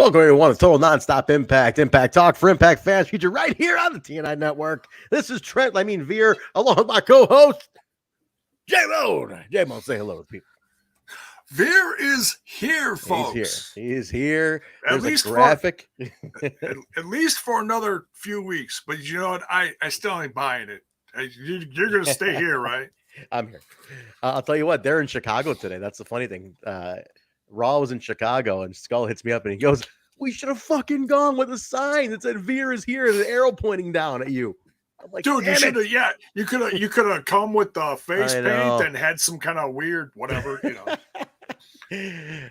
Welcome everyone to Total Nonstop Impact Talk for Impact fans, featured right here on the TNI Network. This is Veer, along with my co-host, J-Roode. J-Mo, say hello to people. Veer is here, folks. He is here. At There's least a graphic. at least for another few weeks. But you know what? I still ain't buying it. You're going to stay here, right? I'm here. I'll tell you what, they're in Chicago today. That's the funny thing. Raw was in Chicago, and Skull hits me up, and he goes, "We should have fucking gone with a sign that said Veer is here and an arrow pointing down at you." I'm like, dude, you should have. Yeah, you could have come with the face paint and had some kind of weird whatever, you know.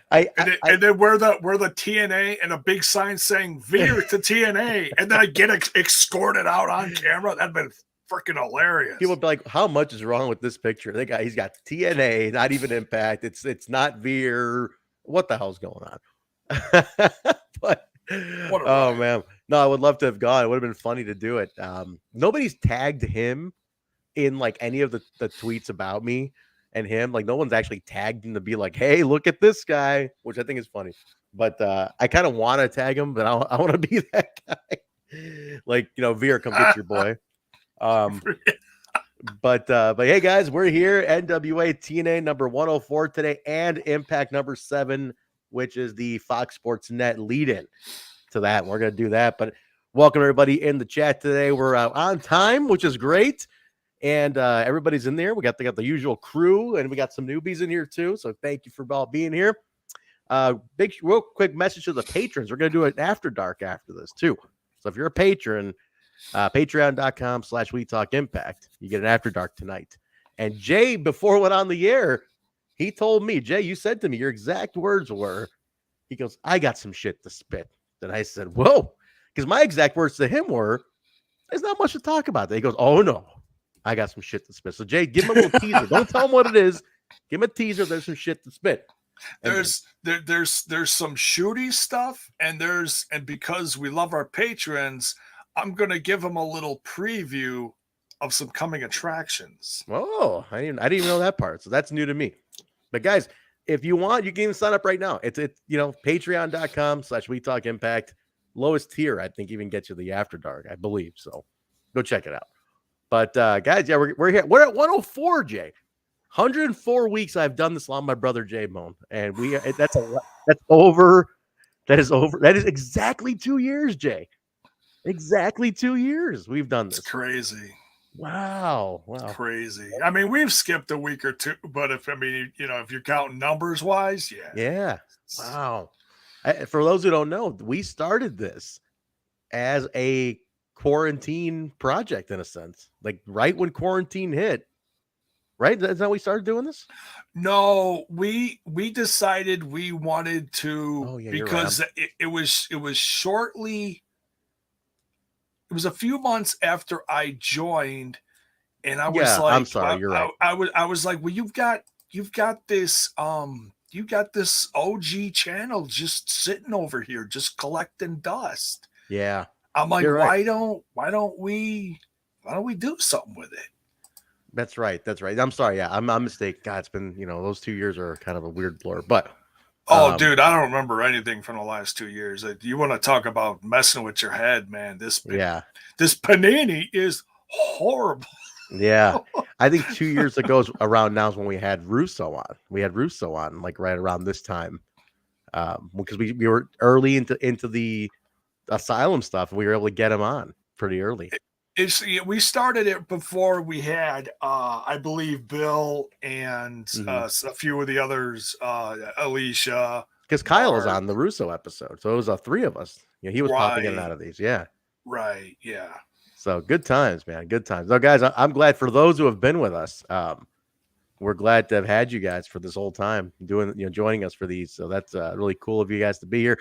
And then wear the TNA and a big sign saying Veer to TNA, and then I get escorted out on camera. That'd been freaking hilarious. People would be like, "How much is wrong with this picture?" He's got TNA, not even Impact. It's not Veer. What the hell's going on? But oh man, no, I would love to have gone. It would have been funny to do it. Nobody's tagged him in like any of the tweets about me and him. Like no one's actually tagged him to be like, "Hey, look at this guy," which I think is funny. But I kind of want to tag him, but I want to be that guy. Like, you know, Veer, come get your boy. But hey guys, we're here. NWA TNA number 104 today, and Impact number 7, which is the Fox Sports Net lead-in to that. We're gonna do that. But welcome everybody in the chat today. We're on time, which is great, and everybody's in there. We got the usual crew, and we got some newbies in here too. So thank you for all being here. Real quick message to the patrons. We're gonna do an after dark after this too. So if you're a patron, patreon.com/WeTalkImpact. You get an after dark tonight. And Jay, before it went on the air, he told me, Jay, you said to me, your exact words were, he goes, "I got some shit to spit." And I said, "Whoa," because my exact words to him were, "There's not much to talk about." He goes, "Oh no, I got some shit to spit." So Jay, give him a little teaser. Don't tell him what it is. Give him a teaser. There's some shit to spit. There's some shooty stuff, and because we love our patrons, I'm going to give them a little preview of some coming attractions. Oh, I didn't even know that part. So that's new to me. But guys, if you want, you can even sign up right now. It's patreon.com/WeTalkImpact. Lowest tier, I think, even gets you the after dark, I believe. So go check it out. But guys, yeah, we're here. We're at 104, Jay. 104 weeks I've done this along my brother Jay Bone. And that is exactly 2 years, Jay. Exactly 2 years we've done this. It's crazy. Wow. Crazy. I mean, we've skipped a week or two, but if you're counting numbers wise, yeah. Wow. For those who don't know, we started this as a quarantine project in a sense, like right when quarantine hit. Right? That's how we started doing this? No, we decided we wanted to, because right. it was shortly. It was a few months after I joined, and I was like, "I'm sorry, you're right." I was like, "Well, you've got this OG channel just sitting over here, just collecting dust." Yeah, I'm like, why don't we do something with it? That's right. I'm sorry. Yeah, I'm mistaken. God, it's been, those 2 years are kind of a weird blur, but. Dude, I don't remember anything from the last 2 years. You want to talk about messing with your head, man. This Panini is horrible. Yeah. I think 2 years ago around now is when we had Russo on. We had Russo on like right around this time. Because we were early into the Asylum stuff. We were able to get him on pretty early. We started it before we had, I believe, Bill and a few of the others, Alicia. Because Kyle was on the Russo episode, so it was 3 of us. He was popping in and out of these. Yeah. Right. Yeah. So good times, man. Good times. So, guys, I'm glad for those who have been with us. We're glad to have had you guys for this whole time joining us for these. So that's really cool of you guys to be here.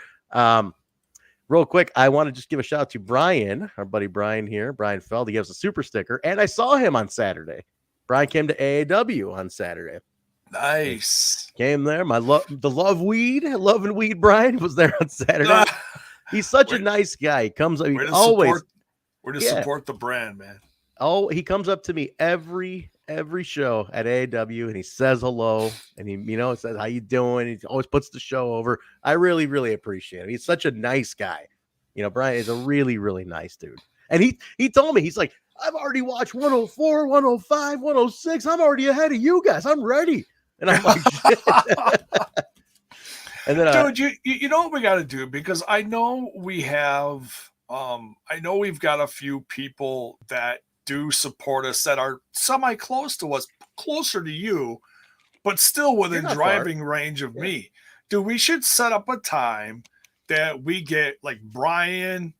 Real quick, I want to just give a shout out to Brian, our buddy Brian here. Brian Feld, he gives a super sticker, and I saw him on Saturday. Brian came to AAW on Saturday. Nice. Came there. The Love and Weed Brian was there on Saturday. He's such a nice guy. He comes up always. We're to support the brand, man. Oh, he comes up to me every every show at AAW, and he says hello, and he, says, how you doing? He always puts the show over. I really, really appreciate him. He's such a nice guy. Brian is a really, really nice dude. And he told me, he's like, I've already watched 104, 105, 106. I'm already ahead of you guys. I'm ready. And I'm like, shit. And then, dude, you know what we got to do? Because I know we have, I know we've got a few people that do support us that are semi-close to us, closer to you, but still within driving range of me. Dude, we should set up a time that we get like Brian,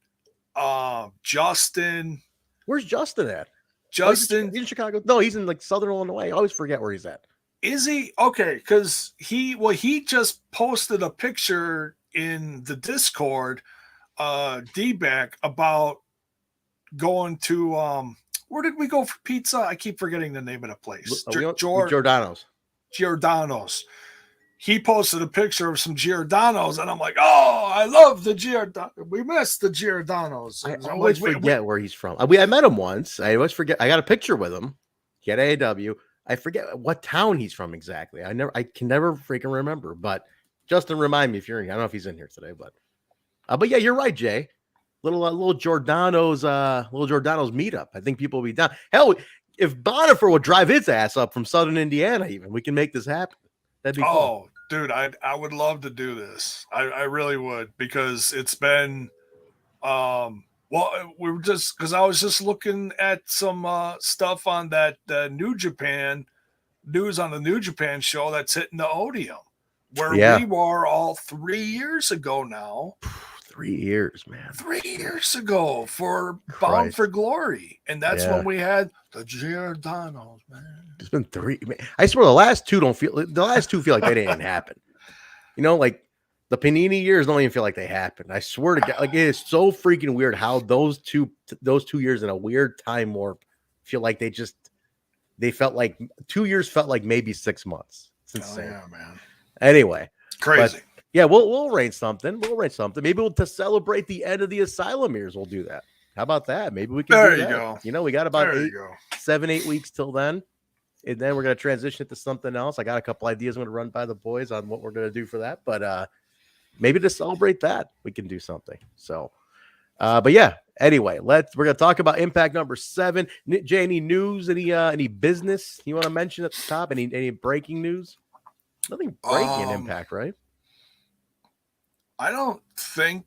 Justin. Where's Justin at? Justin. He's in Chicago. No, he's in like Southern Illinois. I always forget where he's at. Is he? Okay, because he just posted a picture in the Discord, D-back, about going to where did we go for pizza? I keep forgetting the name of the place. Giordano's. He posted a picture of some Giordano's, and I'm like, oh, I love the Giordano. We missed the Giordano's. I always forget where he's from. I met him once. I always forget. I got a picture with him. He had AAW. I forget what town he's from exactly. I can never freaking remember. But Justin, remind me if you're in. I don't know if he's in here today, but yeah, you're right, Jay. Little Giordano's meetup. I think people will be down. Hell, if Bonifer would drive his ass up from Southern Indiana, even we can make this happen. That'd be cool. Oh, dude, I would love to do this. I really would, because it's been well, we were just, because I was just looking at some stuff on that New Japan news on the New Japan show that's hitting the Odeum, where we were all 3 years ago now. 3 years, man. 3 years ago for Bound for Glory. And that's when we had the Giordano's, man. It's been 3. Man. I swear the last two feel like they didn't happen. Like the Panini years don't even feel like they happened. I swear to God, like it is so freaking weird how those two years in a weird time warp feel like they felt like 2 years felt like maybe 6 months. It's insane. Oh, yeah, man. Anyway, crazy. Yeah, we'll arrange something. Maybe to celebrate the end of the Asylum years, we'll do that. How about that? Maybe we can. There you go. We got about 7-8 weeks till then, and then we're gonna transition it to something else. I got a couple ideas I'm gonna run by the boys on what we're gonna do for that, but maybe to celebrate that, we can do something. So, but yeah. Anyway, we're gonna talk about Impact number 7. Jay, any news? Any business you want to mention at the top? Any breaking news? Nothing breaking in Impact, right? I don't think.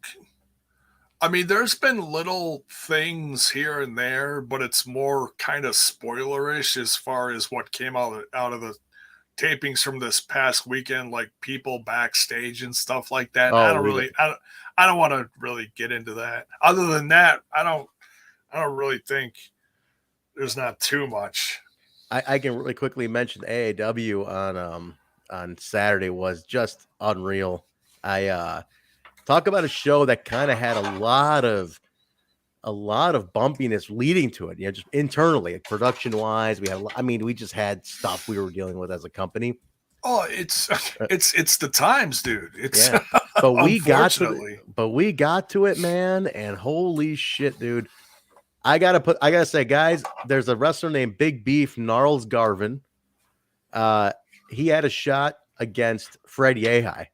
I mean, there's been little things here and there, but it's more kind of spoilerish as far as what came out of the tapings from this past weekend, like people backstage and stuff like that. I don't want to really get into that. Other than that, I don't really think there's not too much. I can really quickly mention AAW on Saturday was just unreal. Talk about a show that kind of had a lot of bumpiness leading to it. Just internally, like production wise, we just had stuff we were dealing with as a company. Oh, it's the times, dude. It's but we got to it, man. And holy shit, dude. I gotta say, guys, there's a wrestler named Big Beef Gnarls Garvin. He had a shot against Fred Yehai.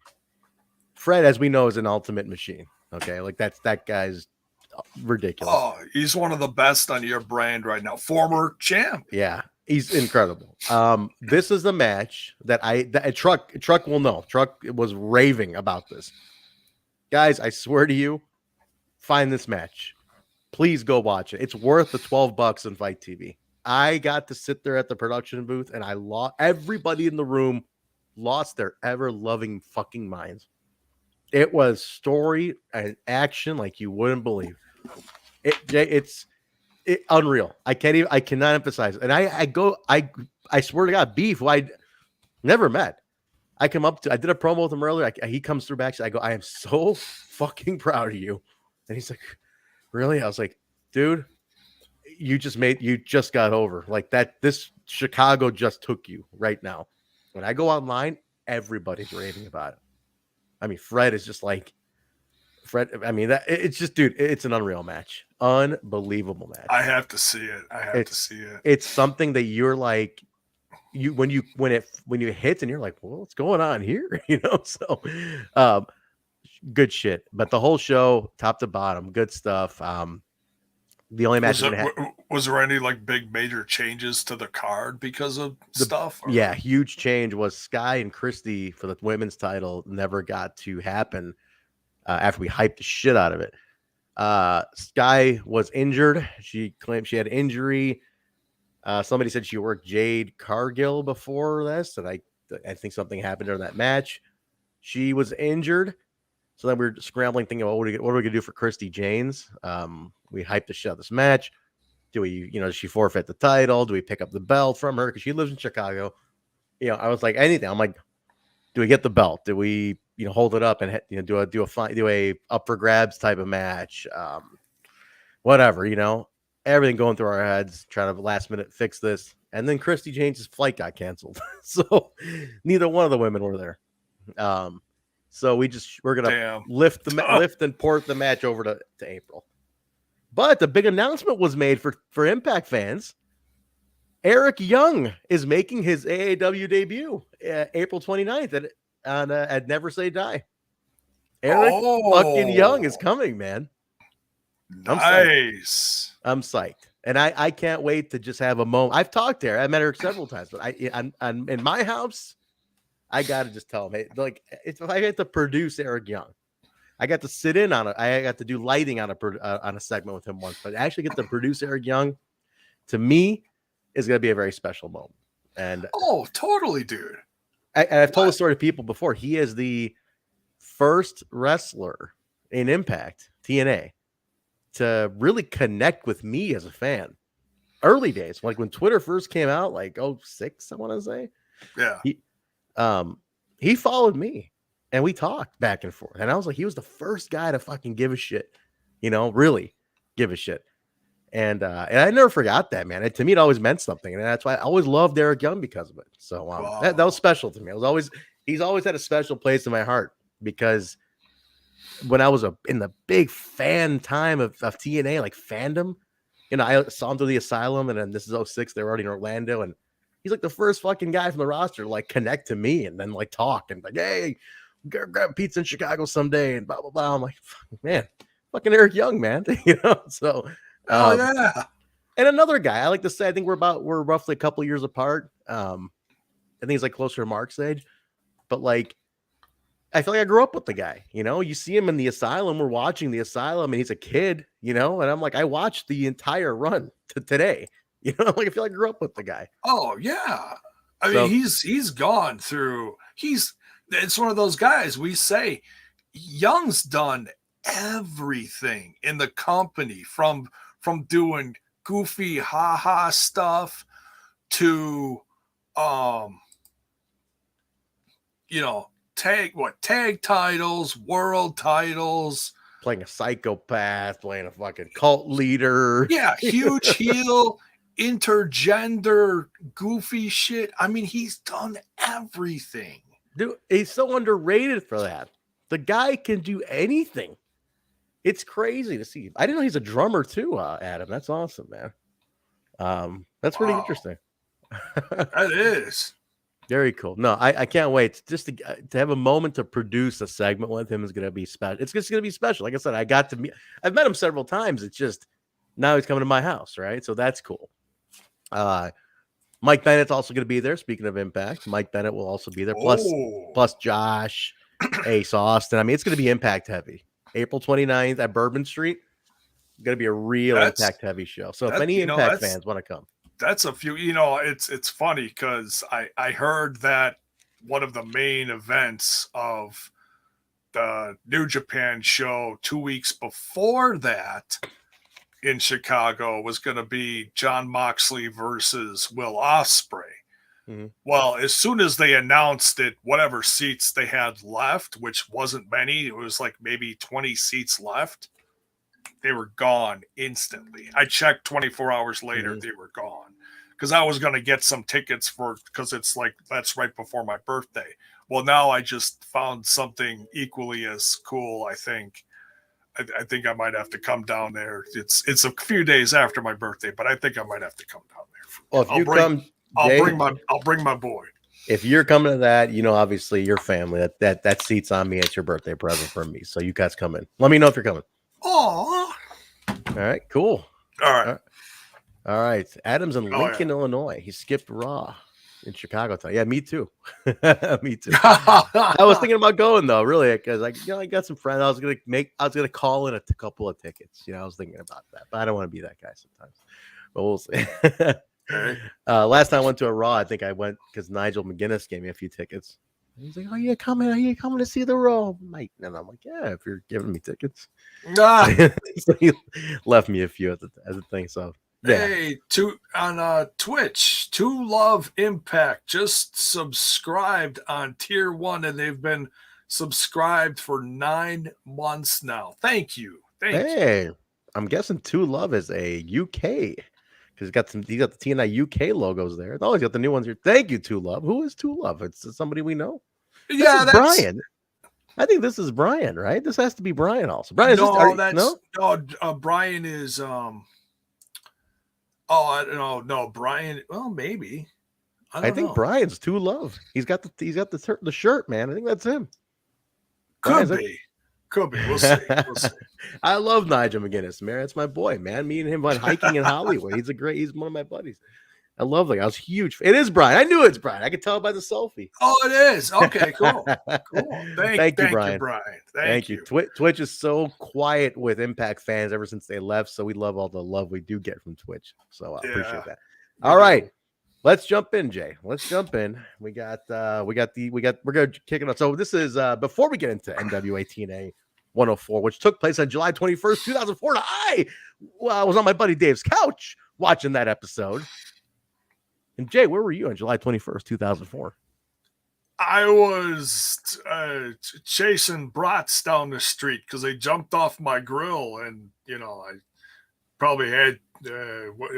Fred, as we know, is an ultimate machine. Okay, like that guy's ridiculous. Oh, he's one of the best on your brand right now. Former champ. Yeah, he's incredible. This is the match that Truck will know. Truck was raving about this. Guys, I swear to you, find this match. Please go watch it. It's worth the $12 in Fight TV. I got to sit there at the production booth, and everybody in the room lost their ever-loving fucking minds. It was story and action like you wouldn't believe. It's unreal. I cannot emphasize it. And I swear to God, Beef, who I never met. I did a promo with him earlier. He comes through backstage. I go, I am so fucking proud of you. And he's like, really? I was like, dude, you just got over like that. This Chicago just took you right now. When I go online, everybody's raving about it. I mean, Fred is just like Fred. I mean, it's just, dude, it's an unreal match. unbelievable match. I have to see it. I have to see it. It's something that you're like, when it hits and you're like, well, what's going on here? You know, so good shit. But the whole show, top to bottom, good stuff. The only match was there any like big major changes to the card because of stuff? Or? Yeah, huge change was Sky and Christy for the women's title never got to happen after we hyped the shit out of it. Sky was injured. She claimed she had injury. Somebody said she worked Jade Cargill before this, and I think something happened during that match. She was injured. So then we were scrambling, thinking, well, what are we going to do for Christy Janes? We hyped the shit out of this match. Do we, does she forfeit the title? Do we pick up the belt from her? Because she lives in Chicago. I was like, anything. I'm like, do we get the belt? Do we, hold it up and, do a up for grabs type of match? Whatever, everything going through our heads, trying to last minute fix this. And then Christy Janes' flight got canceled. So neither one of the women were there. So we're gonna lift and port the match over to April. But the big announcement was made for Impact fans. Eric Young is making his AAW debut April 29th at Never Say Die. Eric fucking Young is coming, man. Nice. I'm psyched. And I can't wait to just have a moment. I've talked to her. I met her several times, but I'm in my house. I gotta just tell him, hey, like, if I get to produce Eric Young, I got to sit in on it. I got to do lighting on a segment with him once, but actually get to produce Eric Young, to me, is gonna be a very special moment. And totally, dude. I've told the story to people before. He is the first wrestler in Impact TNA to really connect with me as a fan. Early days, like when Twitter first came out, like 06, I want to say. Yeah. He followed me and we talked back and forth. And I was like, he was the first guy to fucking give a shit, really give a shit. And I never forgot that, man. To me, it always meant something. And that's why I always loved Eric Young because of it. So that was special to me. He's always had a special place in my heart, because when I was in the big fan time of TNA, like fandom, I saw him through the Asylum, and then this is 06. They were already in Orlando, and he's like the first fucking guy from the roster to like connect to me and then like talk and like, hey, grab pizza in Chicago someday and blah blah blah. I'm like, man, fucking Eric Young, man. So yeah. And another guy I like to say, I think we're roughly a couple years apart. I think he's like closer to Mark's age, but like I feel like I grew up with the guy. You see him in the Asylum. We're watching the Asylum, and he's a kid. And I'm like, I watched the entire run to today. Like I feel like I grew up with the guy. Oh yeah, I mean he's gone through. It's one of those guys. We say Young's done everything in the company, from doing goofy ha stuff to tag titles, world titles, playing a psychopath, playing a fucking cult leader. Yeah, huge heel, intergender, goofy shit. I mean, he's done everything. Dude, he's so underrated for that. The guy can do anything. It's crazy to see. I didn't know he's a drummer too, Adam. That's awesome, man. That's pretty interesting. That is. Very cool. No, I can't wait. Just to have a moment to produce a segment with him is going to be special. It's just going to be special. Like I said, I've met him several times. It's just now he's coming to my house, right? So that's cool. Mike Bennett's also going to be there. Speaking of Impact, Mike Bennett will also be there. Plus Josh, Ace Austin. I mean, it's going to be Impact heavy. April 29th at Bourbon Street. Going to be a real Impact heavy show. So if any Impact fans want to come. That's a few, it's funny because I heard that one of the main events of the New Japan show 2 weeks before that in Chicago was going to be Jon Moxley versus Will Ospreay. Mm-hmm. Well, as soon as they announced it, whatever seats they had left, which wasn't many, it was like maybe 20 seats left, they were gone instantly. I checked 24 hours later, they were gone. Because I was going to get some tickets because it's like, that's right before my birthday. Well, now I just found something equally as cool, I think. I think I might have to come down there. It's a few days after my birthday, but I think I might have to come down there. Well, if I'll bring my boy. If you're coming to that, obviously your family, that seat's on me. It's your birthday present from me. So you guys come in. Let me know if you're coming. Oh. All right, cool. All right. Adam's in Lincoln, Illinois. He skipped Raw in Chicago. Yeah, me too. Me too. I was thinking about going though, really, because I got some friends. I was gonna call in a couple of tickets. I was thinking about that, but I don't want to be that guy sometimes. But we'll see. Last time I went to a Raw, I think I went because Nigel McGuinness gave me a few tickets. He's like, "Oh, you coming? Are you coming to see the Raw, Mike?" And I'm like, "Yeah, if you're giving me tickets." So he left me a few as a thing. So yeah. Hey, on Twitch, To Love Impact just subscribed on Tier 1, and they've been subscribed for 9 months now. Thank you. Hey, I'm guessing To Love is a UK. Because he got the TNI UK logos there. Oh, he's got the new ones here. Thank you, To Love. Who is To Love? It's somebody we know. Yeah, that's Brian. I think this is Brian, right? This has to be Brian also. Brian, Brian is no, Brian. Well, maybe. I think Brian's To Love. He's got the shirt, man. I think that's him. Could be. We'll see. I love Nigel McGuinness, man. It's my boy, man. Me and him went hiking in Hollywood. He's one of my buddies. I love him. I was huge. It is Brian. I knew it's Brian. I could tell by the selfie. Oh, it is. Okay, cool. Thank you, Brian. Thank you. Twitch is so quiet with Impact fans ever since they left. So we love all the love we do get from Twitch. So I appreciate that. All right. Let's jump in, Jay. Let's jump in. We're gonna kick it off. So this is before we get into NWA TNA 104, which took place on July 21st, 2004. I was on my buddy Dave's couch watching that episode. And Jay, where were you on July 21st, 2004? I was chasing brats down the street because they jumped off my grill, and I probably had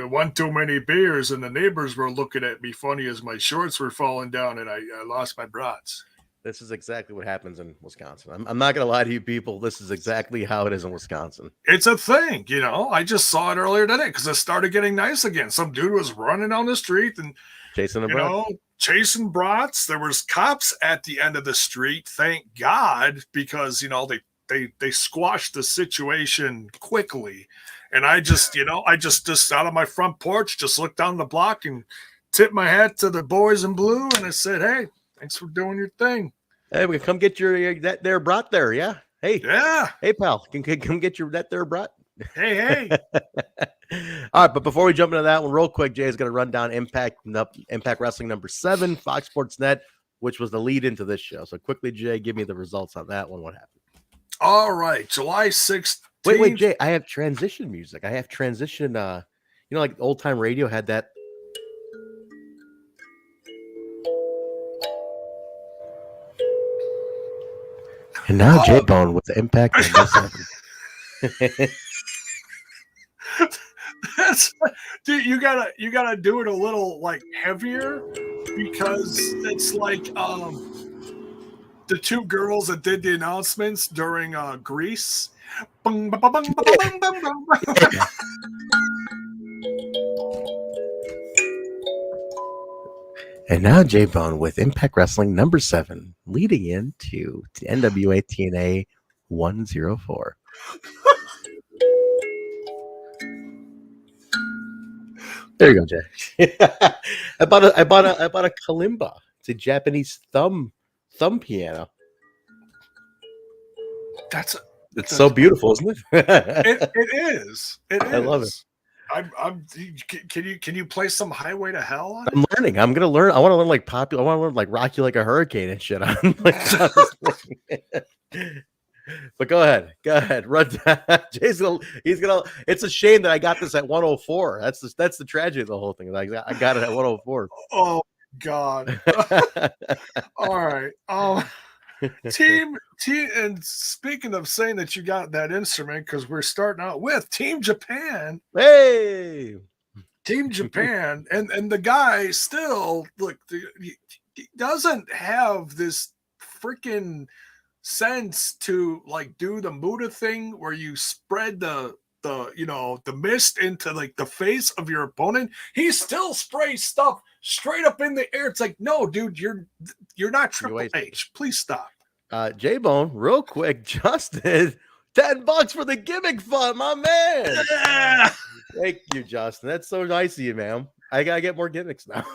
one too many beers, and the neighbors were looking at me funny as my shorts were falling down, and I lost my brats. This is exactly what happens in Wisconsin. I'm not going to lie to you people. This is exactly how it is in Wisconsin. It's a thing, I just saw it earlier today because it started getting nice again. Some dude was running down the street and chasing brats. There was cops at the end of the street, thank God, because they squashed the situation quickly. And I just out of my front porch, just looked down the block and tipped my hat to the boys in blue, and I said, "Hey, thanks for doing your thing. Hey, we can come get your that there brat there, yeah. Hey, yeah. Hey, pal, can come get your that there brat. Hey. All right, but before we jump into that one, real quick, Jay is going to run down Impact Wrestling number 7, Fox Sports Net, which was the lead into this show. So quickly, Jay, give me the results on that one. What happened? All right, July 6th. Wait, Jay, I have transition music. I have transition. Like old time radio had that. And now J-Bone with the Impact number 7. Dude, you gotta do it a little like heavier because it's like the two girls that did the announcements during Grease. And now J-Bone with Impact Wrestling number 7, leading into NWA TNA 104. There you go, Jay. I bought a kalimba. It's a Japanese thumb piano. It's so beautiful, isn't it? It is. I love it. Can you play some Highway to Hell on it? I'm learning. I'm gonna learn. I want to learn I want to learn like Rock You Like a Hurricane and shit. But go ahead. Run down. He's gonna. It's a shame that I got this at 104. That's the tragedy of the whole thing. Like I got it at 104. Oh God. All right. Team, and speaking of saying that you got that instrument, because we're starting out with Team Japan. Hey, Team Japan, and the guy still he doesn't have this freaking sense to like do the Muda thing where you spread the mist into like the face of your opponent. He still sprays stuff straight up in the air. It's like, no, dude, you're not Triple H. Please stop. J-Bone, real quick, Justin, $10 for the gimmick fund, my man. Yeah. Thank you, Justin. That's so nice of you, man. I gotta get more gimmicks now.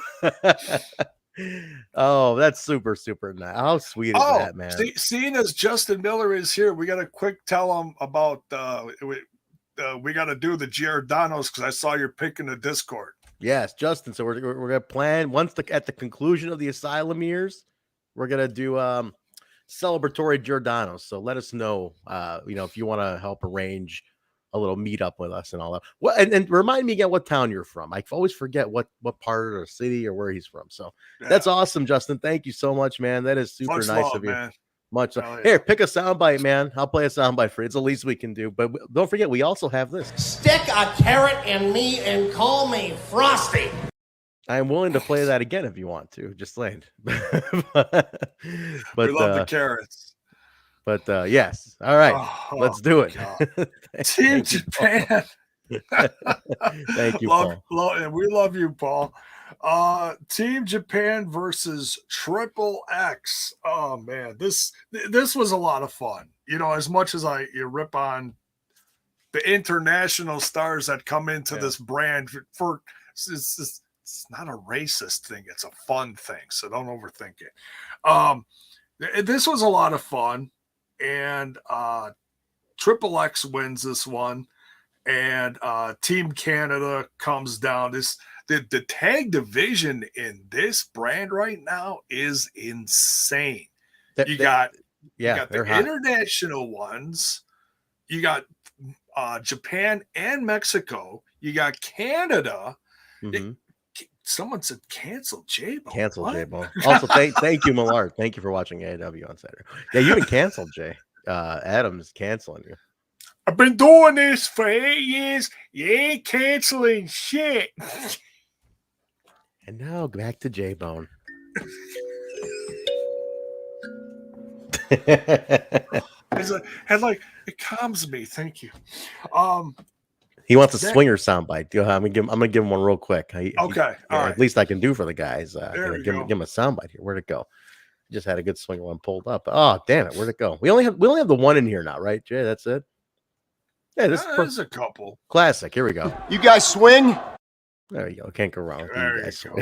Oh, that's super, super nice. How sweet is that, man? Seeing as Justin Miller is here, we gotta quick tell him about we got to do the Giordano's because I saw your pick in the Discord. Yes, Justin. So we're gonna plan at the conclusion of the Asylum years, we're gonna do celebratory Giordano's. So let us know, if you want to help arrange a little meetup with us and all that. Well, and remind me again what town you're from. I always forget what part of the city or where he's from. So that's awesome, Justin. Thank you so much, man. That is super nice of you. Man. Much. Here, pick a soundbite, man. I'll play a soundbite for you. It's the least we can do. But don't forget, we also have this. Stick a carrot in me and call me Frosty. I am willing to play that again if you want to. Just saying. But we love the carrots. But yes. All right. Let's do it. Team Japan. Thank you, Paul. We love you, Paul. Team Japan versus Triple X. Oh man, this was a lot of fun. As much as you rip on the international stars that come into this brand it's not a racist thing, it's a fun thing, so don't overthink it. This was a lot of fun, and Triple X wins this one, and Team Canada comes down. The tag division in this brand right now is insane. You got the international ones. You got Japan and Mexico. You got Canada. Mm-hmm. Someone said cancel J-Bone. Cancel J-Bone. Also, thank you, Millard. Thank you for watching AEW on Saturday. Yeah, you've been canceled, Jay. Adam's canceling you. I've been doing this for 8 years. You ain't canceling shit. And now back to J-Bone. It calms me. Thank you. He wants a swinger soundbite. I'm gonna give him one real quick. Okay, all right. At least I can do for the guys. Give him a soundbite here. Where'd it go? Just had a good swinger one pulled up. Oh, damn it! Where'd it go? We only have the one in here now, right, Jay? That's it. Yeah, there's a couple. Classic. Here we go. You guys swing. There you go. Can't go wrong. There you go.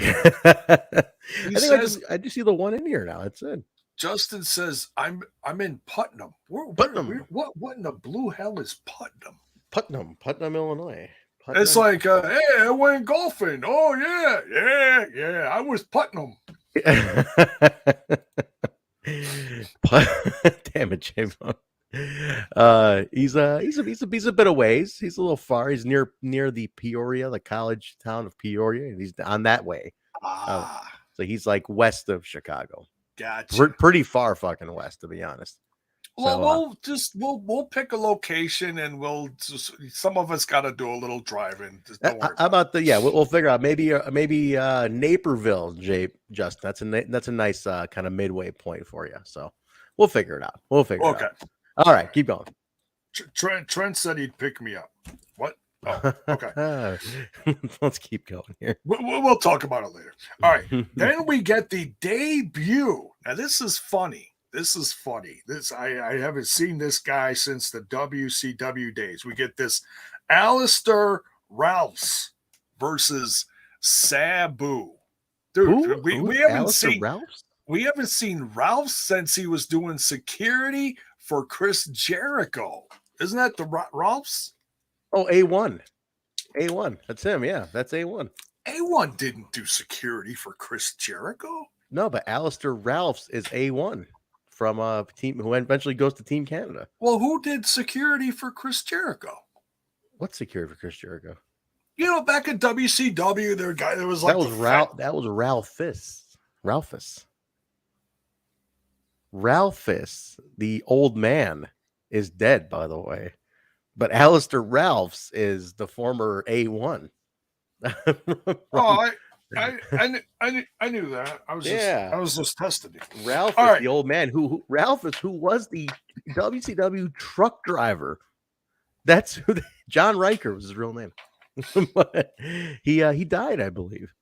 I just see the one in here now. That's it. Justin says, I'm in Putnam. Putnam. What in the blue hell is Putnam? Putnam, Illinois. Putnam. It's like, hey, I went golfing. Oh, yeah. I was Putnam. Damn it, J-Bone. He's a bit of ways. He's a little far. He's near the Peoria, the college town of Peoria, and he's on that way. So he's like west of Chicago. Gotcha. Pretty far fucking west, to be honest. Well, we'll pick a location, and some of us got to do a little driving. How about we'll figure out maybe Naperville, Justin. That's a nice kind of midway point for you. So we'll figure it out. It out. All right, keep going. Trent said he'd pick me up. What? Oh, okay. Let's keep going here. We'll talk about it later. All right. Then we get the debut. Now, this is funny. I haven't seen this guy since the WCW days. We get this Alastair Ralphs versus Sabu. Dude, we haven't seen Ralphs? We haven't seen Ralphs since he was doing security for Chris Jericho. Isn't that the Ralphs? Oh, A1. That's him. Yeah, that's A1. A1 didn't do security for Chris Jericho. No, but Alastair Ralphs is A1 from a team who eventually goes to Team Canada. Well, who did security for Chris Jericho? What security for Chris Jericho? Back at WCW, there was like that was Ralphus. Ralphus, the old man, is dead, by the way. But Alastair Ralphs is the former A1. I knew that. I was just testing you. Ralph is the old man who was the WCW truck driver. That's who John Riker was his real name. But he died, I believe.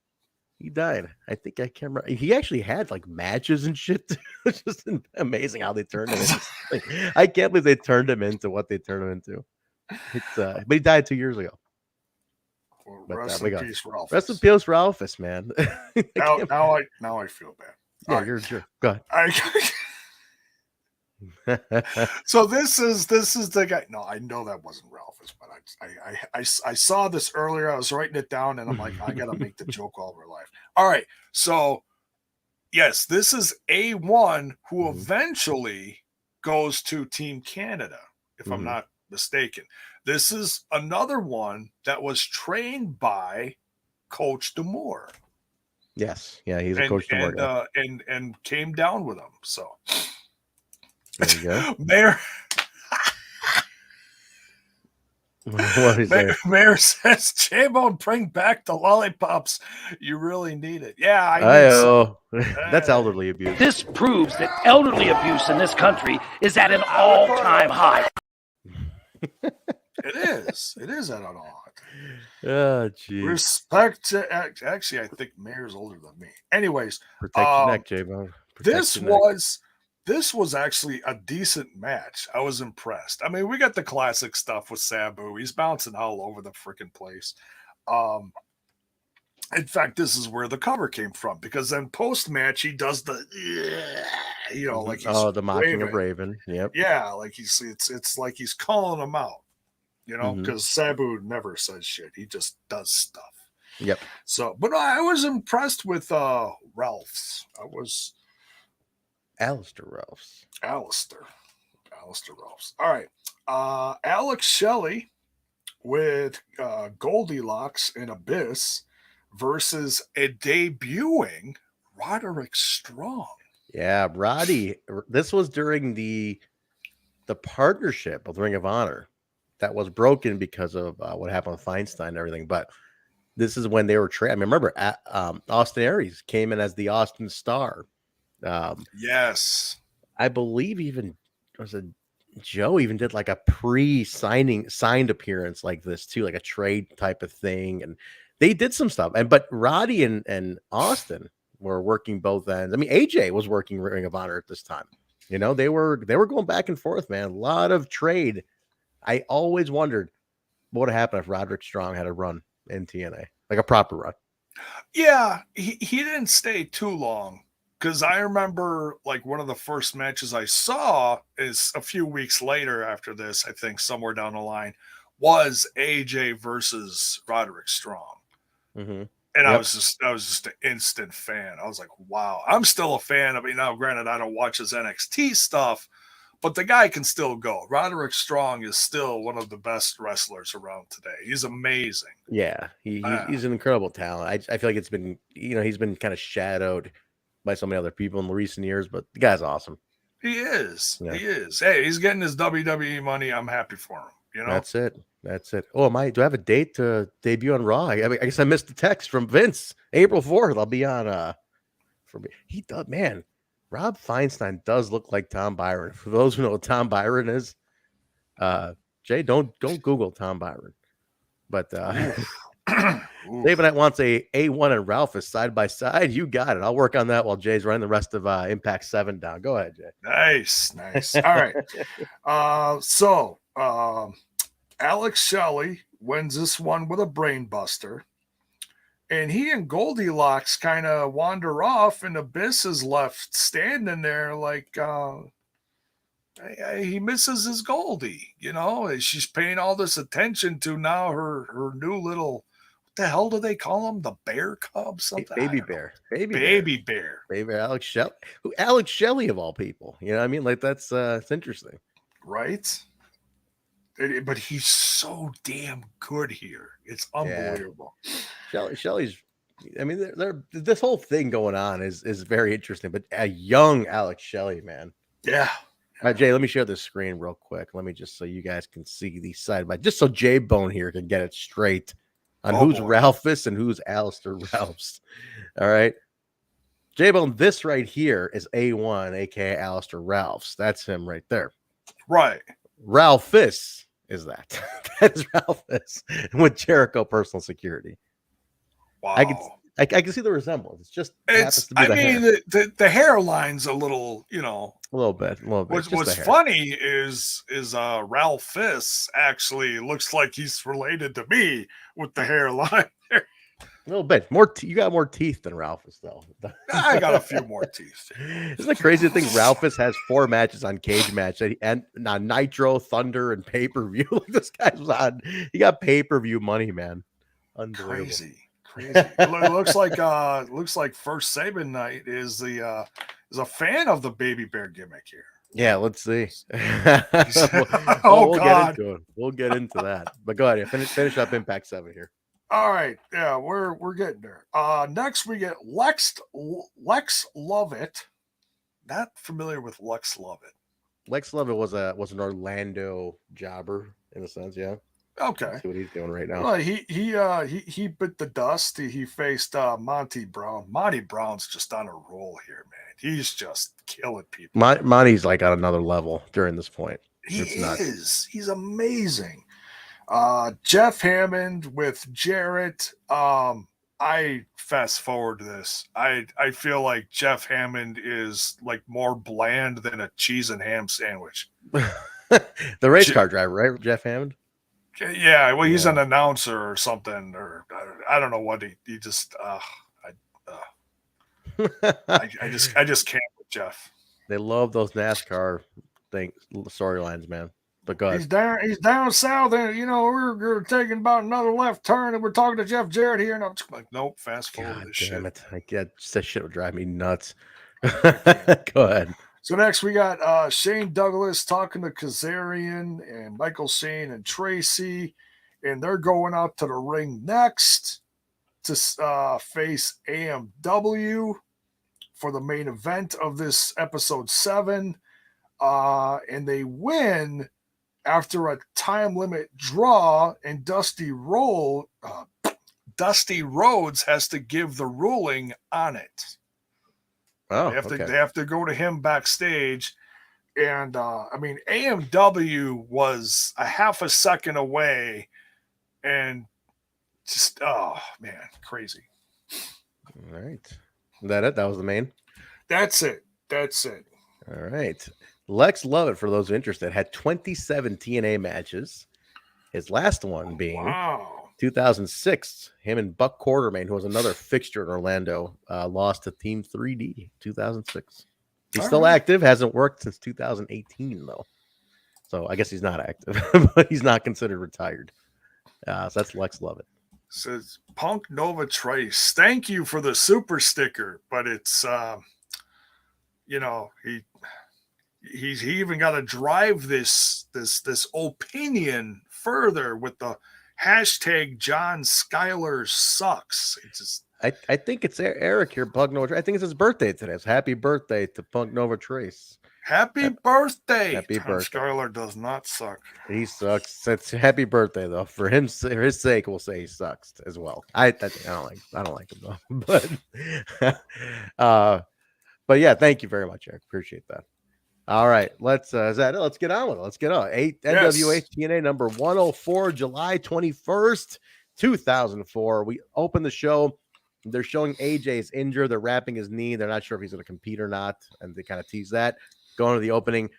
He died. I think I can't remember. He actually had like matches and shit. It's just amazing how they turned him into. I can't believe they turned him into what they turned him into. It's but he died 2 years ago. Well, rest in peace, Ralphus. Rest in peace, Ralphus, man. now I feel bad. Yeah, you're a jerk. Go ahead. So this is the guy. No, I know that wasn't Ralphus, but I saw this earlier. I was writing it down, and I'm like, I gotta make the joke all of her life. All right, so yes, this is A1 who eventually goes to Team Canada, if I'm not mistaken. This is another one that was trained by Coach D'Amour. Yes, yeah, he's a Coach D'Amour guy. And came down with him. So there you go. Mayor says, J-Bone, bring back the lollipops. You really need it. Yeah, that's elderly abuse. This proves that elderly abuse in this country is at an all-time high. It is. It is at an all-time. Oh, geez. Respect to actually, I think Mayor's older than me. Anyways, protect your neck, J-Bone. This was actually a decent match. I was impressed. I mean, we got the classic stuff with Sabu. He's bouncing all over the freaking place. In fact, this is where the cover came from, because then post-match he does the, like he's the mocking of Raven. Yep. Yeah, like it's like he's calling him out, because Sabu never says shit. He just does stuff. Yep. So, but I was impressed with Ralphs. Alastair Ralphs. Alastair Ralphs. All right. Alex Shelley with Goldylocks and Abyss versus a debuting Roderick Strong. Yeah, Roddy. This was during the partnership with Ring of Honor that was broken because of what happened with Feinstein and everything. But this is when they were I remember Austin Aries came in as the Austin Star. Yes, I believe even Joe even did like a signed appearance like this too, like a trade type of thing, and they did some stuff. But Roddy and Austin were working both ends. I mean, AJ was working Ring of Honor at this time. They were going back and forth, man. A lot of trade. I always wondered what would happen if Roderick Strong had a run in TNA, like a proper run. Yeah, he didn't stay too long. Because I remember, like, one of the first matches I saw is a few weeks later after this, I think somewhere down the line, was AJ versus Roderick Strong. And I was just an instant fan. I was like, wow. I'm still a fan of, granted, I don't watch his NXT stuff, but the guy can still go. Roderick Strong is still one of the best wrestlers around today. He's amazing. Yeah, he's an incredible talent. I feel like it's been, he's been kind of shadowed by so many other people in the recent years, but the guy's awesome. He is. Yeah. He is. Hey, he's getting his WWE money. I'm happy for him. That's it. Oh, do I have a date to debut on Raw? I guess I missed the text from Vince. April 4th. I'll be on. For me, he does. Man, Rob Feinstein does look like Tom Byron. For those who know what Tom Byron is, Jay, don't Google Tom Byron. But David wants A1 and Ralphus side by side. You got it. I'll work on that while Jay's running the rest of Impact 7 down. Go ahead, Jay. Nice. All right. So Alex Shelley wins this one with a brain buster. And he and Goldylocks kind of wander off, and Abyss is left standing there like he misses his Goldie. She's paying all this attention to now her new little, what the hell do they call him? The bear cub? Something? Baby bear. Baby bear. Alex Shelley. Alex Shelley of all people. You know what I mean? Like that's it's interesting. Right? But he's so damn good here. It's unbelievable. Yeah. Shelley's, I mean, this whole thing going on is very interesting, but a young Alex Shelley, man. Yeah. All right, Jay, let me share the screen real quick. Let me just so you guys can see the side by, just so J-Bone here can get it straight. on who's Ralphus and who's Alastair Ralphs. All right. J-Bone, this right here is A1, aka Alastair Ralphs. That's him right there. Right. Ralphus is that. That is Ralphus with Jericho personal security. Wow. I can see the resemblance. It's just the hairline's a little, a little bit. What's funny is Ralphus actually looks like he's related to me with the hairline. A little bit more. You got more teeth than Ralphus, though. I got a few more teeth. Isn't it crazy to think Ralphus has 4 matches on Cage Match and Nitro, Thunder, and pay-per-view? Like this guy's on. He got pay-per-view money, man. Unbelievable. Crazy. It looks like First Saban Night is a fan of the baby bear gimmick here. Yeah, let's see. We'll get into that. But go ahead, finish up Impact 7 here. All right, yeah, we're getting there. Next we get Lex Lovett. Not familiar with Lex Lovett. Lex Lovett was an Orlando jobber in a sense, yeah. Okay. Let's see what he's doing right now. Well, he bit the dust. He faced Monty Brown. Monty Brown's just on a roll here, man. He's just killing people. Monty's like on another level during this point. He's amazing. Jeff Hammond with Jarrett. I fast forward to this. I feel like Jeff Hammond is like more bland than a cheese and ham sandwich. The race car driver, right? Jeff Hammond. Yeah, well, he's an announcer or something, or I don't know what he just. I just can't with Jeff. They love those NASCAR storylines, man. But go ahead. He's down south, and we're taking about another left turn, and we're talking to Jeff Jarrett here, and I'm just like, nope, fast forward this shit. Damn it! That shit would drive me nuts. Go ahead. So next we got Shane Douglas talking to Kazarian and Michael Shane and Traci, and they're going out to the ring next to face AMW for the main event of this episode 7, and they win after a time limit draw, and Dusty Rhodes has to give the ruling on it. Oh, they have to go to him backstage, and AMW was a half a second away, and just crazy. All right, is that it? That was the main. That's it. All right, Lex Lovett, for those interested, had 27 TNA matches. His last one being 2006, him and Buck Quartermain, who was another fixture in Orlando, lost to Team 3D 2006. He's still active, hasn't worked since 2018, though. So I guess he's not active, but he's not considered retired. So that's Lex Lovett. Says Punk Nova Trace, thank you for the super sticker, but it's, he even got to drive this opinion further with the hashtag John Skyler sucks. It's just, I think it's Eric here, Punk Nova. I think it's his birthday today. It's happy birthday to Punk Nova Trace. Happy birthday. Happy birthday. Skyler does not suck. He sucks. It's happy birthday though. For his sake, we'll say he sucks as well. I don't like him though. But yeah, thank you very much, Eric. Appreciate that. All right, let's let's get on with it. Let's get on. NWA TNA number 104, July 21st, 2004. We open the show. They're showing AJ's injured. They're wrapping his knee. They're not sure if he's going to compete or not, and they kind of tease that. Going to the opening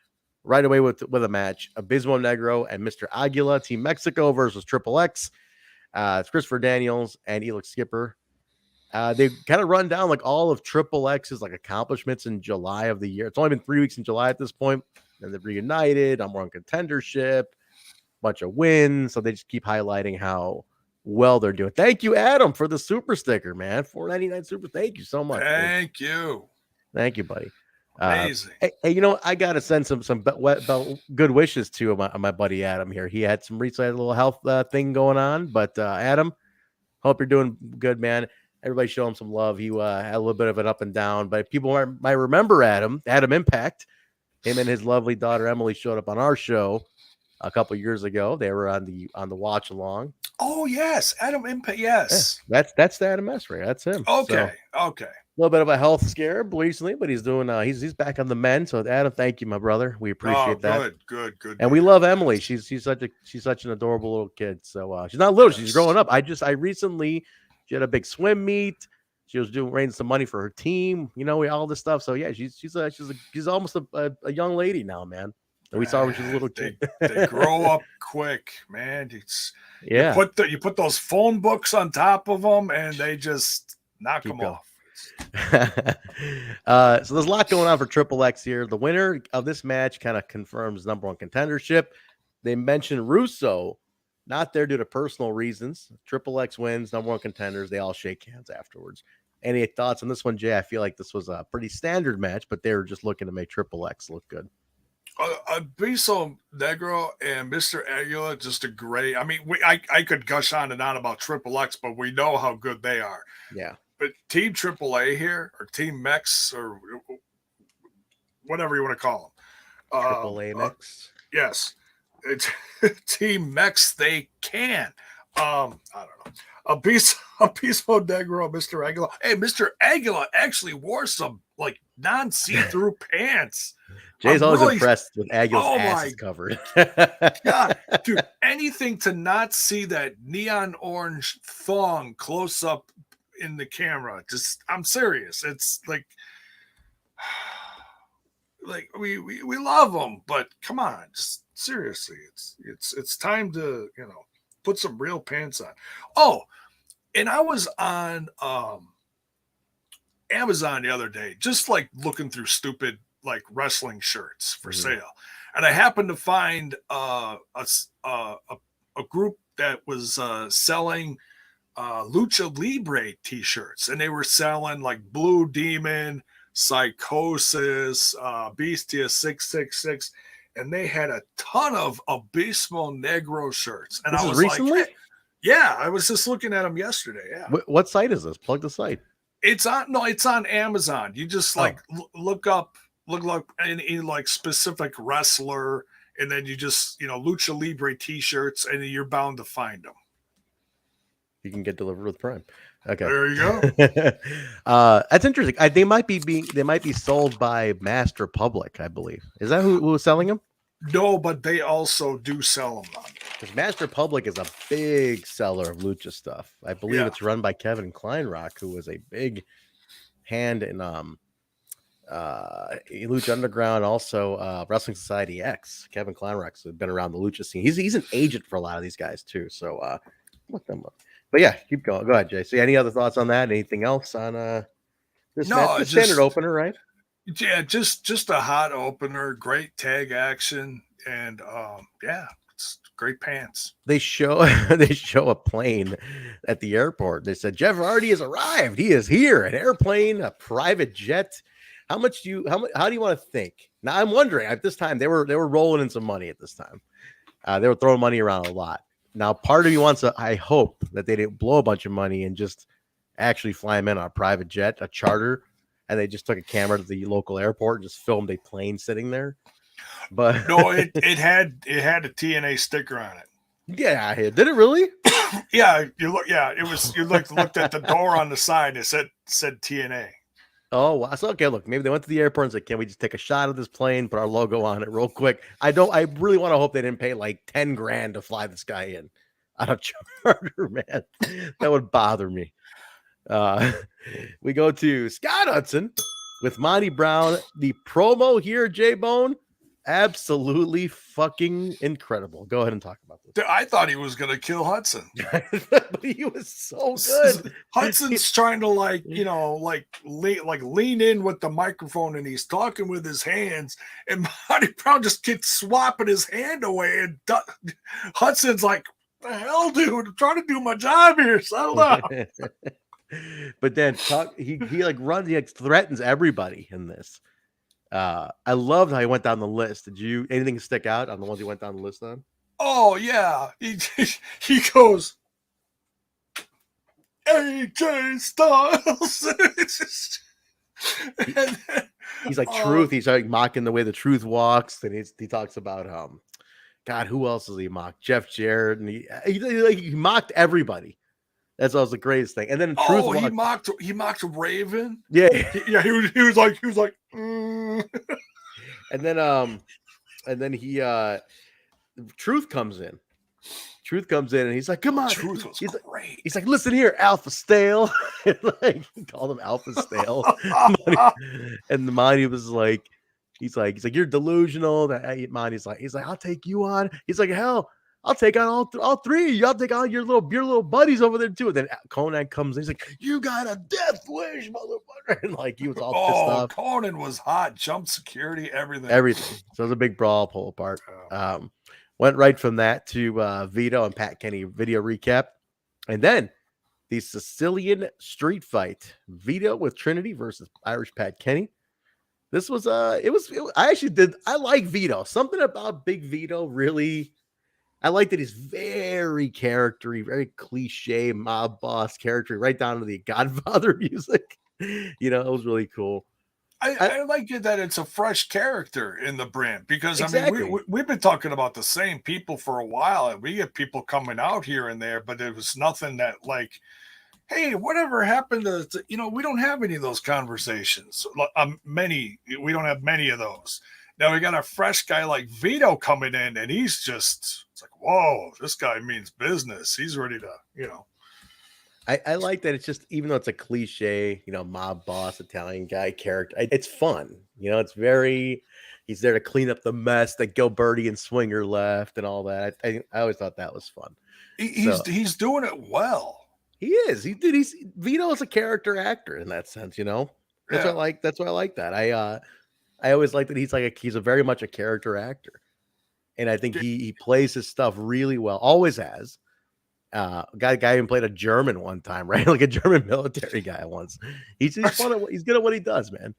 right away with a match. Abismo Negro and Mr. Aguila, Team Mexico versus Triple X. It's Christopher Daniels and Elix Skipper. They kind of run down like all of Triple X's like accomplishments in July of the year. It's only been 3 weeks in July at this point. And they've reunited. I'm on contendership, bunch of wins. So they just keep highlighting how well they're doing. Thank you, Adam, for the super sticker, man. $4.99 super. Thank you so much. Thank you, buddy. Amazing. Hey, I gotta send some good wishes to my buddy Adam here. He had some recently had a little health thing going on, but Adam, hope you're doing good, man. Everybody show him some love. He had a little bit of an up and down, but people might remember Adam Impact. Him and his lovely daughter Emily showed up on our show a couple years ago. They were on the watch along. Oh yes, Adam Impact. Yes, that's the Adam S. Ray. That's him. Okay, so, okay. A little bit of a health scare recently, but he's doing. He's back on the mend. So Adam, thank you, my brother. We appreciate that. Good. And we love Emily. She's such an adorable little kid. So she's not little. Yes. She's growing up. I recently she had a big swim meet. She was raising some money for her team. You know, all this stuff. So yeah, she's almost a young lady now, man. And we saw her when she was a little kid. They grow up quick, man. It's yeah. You put those phone books on top of them, and they just knock them off. So there's a lot going on for Triple X here. The winner of this match kind of confirms number one contendership. They mentioned Russo, not there due to personal reasons. Triple X wins, number one contenders. They all shake hands afterwards. Any thoughts on this one, Jay? I feel like this was a pretty standard match, but they were just looking to make Triple X look good. Biso Negro and Mr. Aguila just a great. I mean, I could gush on and on about Triple X, but we know how good they are. Yeah. But Team AAA here, or Team Mex, or whatever you want to call them. AAA Mex? Yes. It's Team Mex, they can. I don't know. Abiso Negro, Mr. Aguila. Hey, Mr. Aguila actually wore some like non-see-through pants. Jay's always really impressed with Aguila's ass is covered. God, dude, anything to not see that neon orange thong close up in the camera. Just, I'm serious. It's like we love them, but come on, just seriously, it's time to put some real pants on. Oh, and I was on Amazon the other day, just like looking through stupid like wrestling shirts for sale, and I happened to find a group that was selling Lucha Libre t-shirts, and they were selling like Blue Demon, Psychosis, Bestia 666, and they had a ton of Abismo Negro shirts. And this I was recently? like, yeah, I was just looking at them yesterday. Yeah. What site is this? Plug the site. It's on Amazon. You just look up any like specific wrestler, and then you just Lucha Libre t-shirts, and you're bound to find them. You can get delivered with Prime. Okay, there you go. That's interesting. They might be sold by Master Public, I believe. Is that who was selling them? No, but they also do sell them. Because Master Public is a big seller of lucha stuff. I believe it's run by Kevin Kleinrock, who was a big hand in Lucha Underground, also Wrestling Society X. Kevin Kleinrock's been around the lucha scene. He's an agent for a lot of these guys too. So look them up. But yeah, keep going. Go ahead, Jay. So any other thoughts on that? Anything else on this match? It's standard opener, right? Yeah, just a hot opener, great tag action, and it's great pants. They show a plane at the airport. They said Jeff Hardy has arrived. He is here. An airplane, a private jet. How do you want to think? Now I'm wondering at this time they were rolling in some money at this time. They were throwing money around a lot. Now, part of me I hope that they didn't blow a bunch of money and just actually fly him in on a private jet, a charter, and they just took a camera to the local airport and just filmed a plane sitting there. But no, it had a TNA sticker on it. Yeah, did it really? Yeah, it was. You looked at the door on the side. It said TNA. Oh, wow. So, okay, look, maybe they went to the airport and said, can we just take a shot of this plane, put our logo on it real quick? I really want to hope they didn't pay like 10 grand to fly this guy in on a charter, man. That would bother me. We go to Scott Hudson with Monty Brown. The promo here, J-Bone, absolutely fucking incredible. Go ahead and talk about this. I thought he was going to kill Hudson. But he was so good. Hudson's trying to lean in with the microphone, and he's talking with his hands, and Monty Brown just keeps swapping his hand away, and Hudson's like, the hell, dude, I'm trying to do my job here. Settle down. But then he threatens everybody in this. I loved how he went down the list. Did you anything stick out on the ones he went down the list on? Oh yeah, he goes AJ Styles. He's like truth. He's like mocking the way the truth walks, and he talks about God, who else has he mocked? Jeff Jarrett, and he mocked everybody. That's always the greatest thing. And then he mocked Raven. Yeah, he was like mm. and then he Truth comes in. Truth comes in and he's like, "Come on!" Truth was great. He's like, "Listen here, Alpha Stale." Like he called him Alpha Stale, and the Monty was like, he's like, "You're delusional." That Monty's like, "I'll take you on." He's like, "Hell, I'll take on all three of you. I'll take on your little buddies over there too." And then Conan comes in. He's like, "You got a death wish, motherfucker!" And like he was all pissed off. Conan was hot. Jump security, everything. So it was a big brawl, pull apart. Went right from that to Vito and Pat Kenny video recap. And then the Sicilian street fight. Vito with Trinity versus Irish Pat Kenny. This was I like Vito. Something about Big Vito really, I like that he's very charactery, very cliche mob boss character, right down to the Godfather music. You know, it was really cool. I like it that it's a fresh character in the brand because exactly. I mean we've been talking about the same people for a while and we get people coming out here and there, but there was nothing that like, hey, whatever happened to we don't have any of those conversations. We don't have many of those. Now we got a fresh guy like Vito coming in and he's just, it's like, whoa, this guy means business. He's ready to, I like that it's just, even though it's a cliche, mob boss, Italian guy character, it's fun. It's very, he's there to clean up the mess that Gilberti and Swinger left and all that. I always thought that was fun. He's doing it well. He is. Vito is a character actor in that sense, That's what I like. That's why I like that. I always like that he's a very much a character actor. And I think he plays his stuff really well. Always has. Guy even played a German one time, right? Like a German military guy once. He's fun. He's good at what he does, man.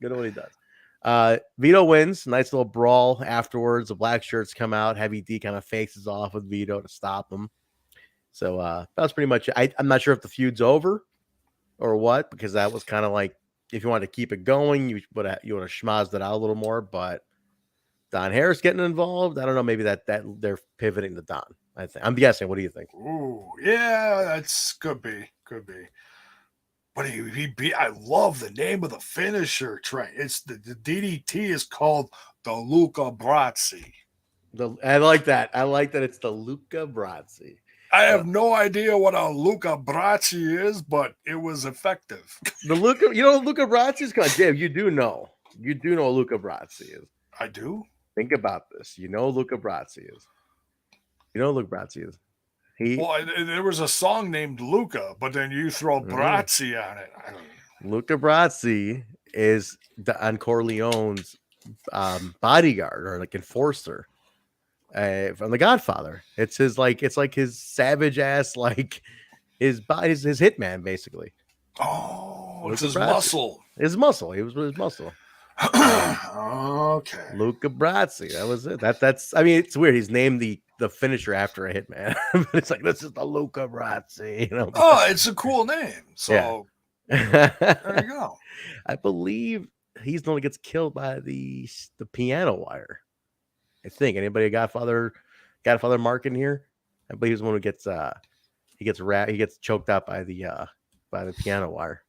Good at what he does. Vito wins. Nice little brawl afterwards. The black shirts come out. Heavy D kind of faces off with Vito to stop him. So that was pretty much it. I'm not sure if the feud's over or what, because that was kind of like, if you wanted to keep it going, you would have schmozzed it out a little more. But Don Harris getting involved, I don't know. Maybe that they're pivoting to Don. I'm guessing. What do you think? Ooh, yeah, that's could be. But I love the name of the finisher, Trent. It's the DDT is called the Luca Brasi. I like that. I like that it's the Luca Brasi. I have no idea what a Luca Brasi is, but it was effective. The Luca, Luca Brasi is called. Damn, you do know what Luca Brasi is. I do. Think about this. Luca Brasi is. Luca Brasi is. There was a song named Luca, but then you throw Brasi on it. Luca Brasi is Don Corleone's bodyguard or like enforcer from The Godfather. It's his his savage ass, like his hitman basically. Oh, Luca it's his Brasi. muscle. His muscle. He was with his muscle. Okay. Luca Brasi. That was it. That's. I mean, it's weird. He's named the finisher after a hitman, but it's like, this is the Luca Brasi. Oh, it's a cool name. So there you go. I believe he's the one that gets killed by the piano wire. I think. Anybody a Godfather mark in here? I believe he's the one who gets he gets choked out by the piano wire.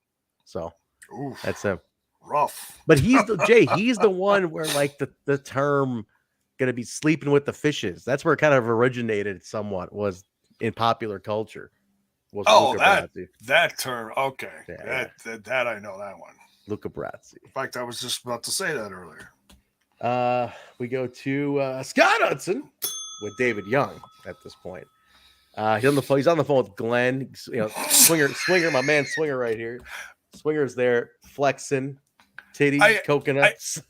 So oof, that's him. Rough. But he's the one where like the term gonna be sleeping with the fishes. That's where it kind of originated somewhat, was in popular culture. That term. Okay. Yeah. That I know that one. Luca Brasi. In fact, I was just about to say that earlier. We go to Scott Hudson with David Young at this point. He's on the phone with Glenn. Swinger, my man Swinger right here. Swinger's there flexing. Titties, coconuts.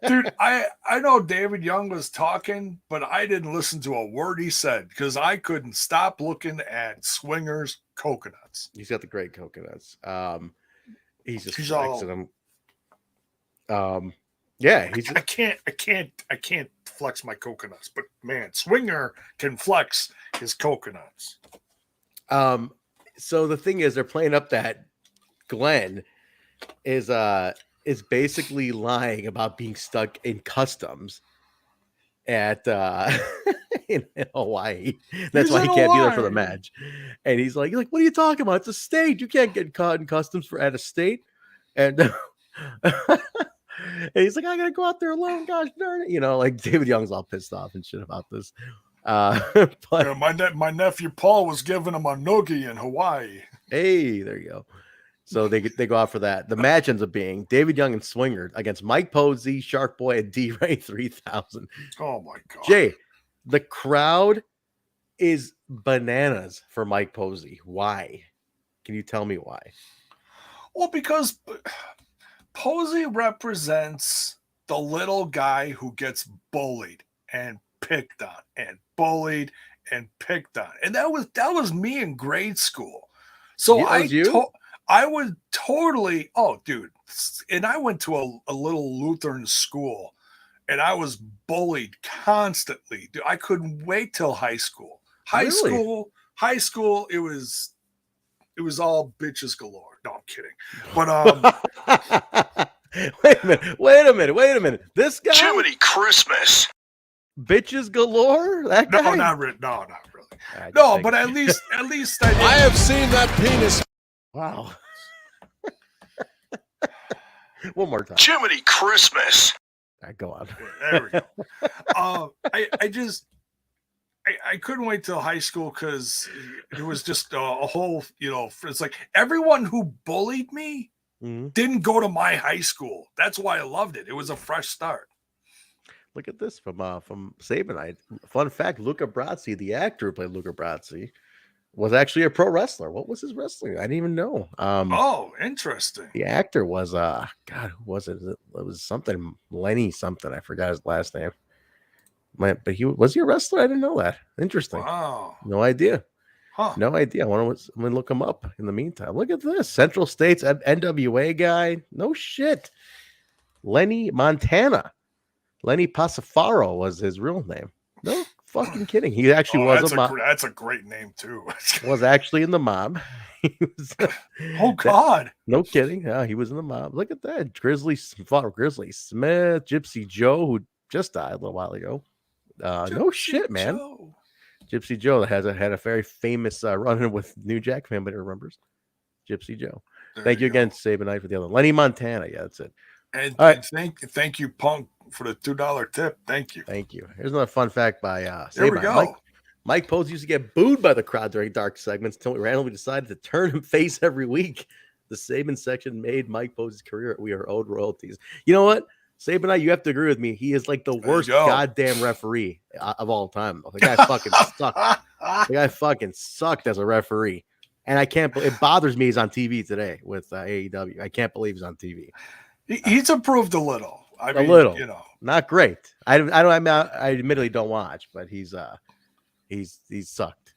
Dude, I know David Young was talking, but I didn't listen to a word he said because I couldn't stop looking at Swinger's coconuts. He's got the great coconuts. He's just flexing them. Yeah, I can't flex my coconuts, but man, Swinger can flex his coconuts. So the thing is, they're playing up that Glenn is basically lying about being stuck in customs at in Hawaii. That's why he can't be there for the match. And he's like, what are you talking about? It's a state. You can't get caught in customs for at a state. And, and he's like, I gotta go out there alone. Gosh darn it. Like David Young's all pissed off and shit about this. But my nephew Paul was giving him a noogie in Hawaii. Hey, there you go. So they go out for that. The match ends up being David Young and Swinger against Mike Posey, Shark Boy, and D-Ray 3000. Oh my God. Jay, the crowd is bananas for Mike Posey. Why? Can you tell me why? Well, because Posey represents the little guy who gets bullied and picked on and bullied and picked on. And that was me in grade school. So I would totally, dude. And I went to a little Lutheran school and I was bullied constantly. Dude, I couldn't wait till high school. High school, it was all bitches galore. No, I'm kidding. But wait a minute. This guy? Jiminy Christmas. Bitches galore? That guy? No, not really. No, but at least I have seen that penis. Wow. One more time. Jiminy Christmas. All right, go on. There we go. I couldn't wait till high school because it was just a whole, it's like everyone who bullied me didn't go to my high school. That's why I loved it. It was a fresh start. Look at this from Sabanite. Fun fact: Luca Brasi, the actor who played Luca Brasi, was actually a pro wrestler. What was his wrestling? I didn't even know. Interesting. The actor was God, who was it? It was something Lenny something. I forgot his last name. But was he a wrestler? I didn't know that. Interesting. Wow. No idea. Huh. No idea. I'm gonna look him up in the meantime. Look at this. Central States NWA guy. No shit. Lenny Montana. Lenny Pasafaro was his real name. No fucking kidding. He actually was a mob. That's a great name too. Was actually in the mob. Oh God. No kidding. Yeah, he was in the mob. Look at that. Grizzly Smith, Gypsy Joe, who just died a little while ago. No shit, man. Joe. Gypsy Joe that had a very famous run-in with New Jack family remembers. Gypsy Joe. Thank you again, Sabanite, for the other. Lenny Montana. Yeah, that's it. And, and thank you, Punk, for the $2 tip. Thank you. Thank you. Here's another fun fact by there we go. Mike Posey used to get booed by the crowd during dark segments until we randomly decided to turn him face every week. The Saban section made Mike Posey's career. We are owed royalties. You know what? Saban, you have to agree with me. He is like the worst goddamn referee of all time. The guy fucking sucked. The guy fucking sucked as a referee. And it bothers me he's on TV today with AEW. I can't believe he's on TV. He's improved a little. I mean, little, not great. I admittedly don't watch, but he's sucked.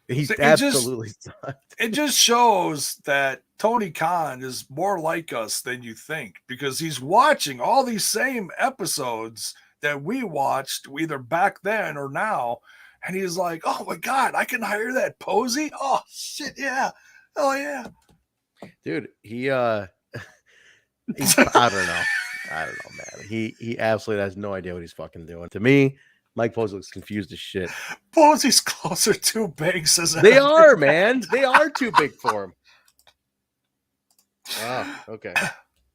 He's absolutely sucked. It just shows that Tony Khan is more like us than you think, because he's watching all these same episodes that we watched either back then or now, and he's like, "Oh my God, I can hire that Posey? Oh shit, yeah, oh yeah, dude." I don't know, man. He absolutely has no idea what he's fucking doing. To me, Mike Posey looks confused as shit. Posey's closer too big, says they are, man. They are too big for him. Oh, okay.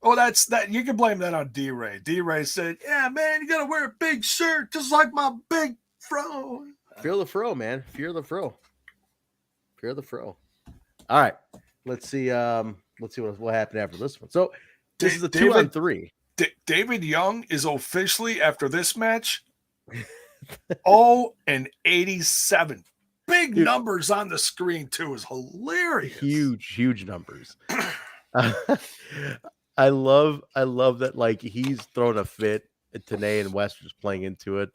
Oh, that's that. You can blame that on D-Ray. D-Ray said, "Yeah, man, you gotta wear a big shirt just like my big fro." Fear the fro, man. Fear the fro. Fear the fro. All right. Let's see what happened after this one. So this is a 2-on-3. David Young is officially, after this match, 0-87. Big numbers on the screen too. Is hilarious. Huge numbers. I love that, like, he's throwing a fit. Tenay and West are just playing into it.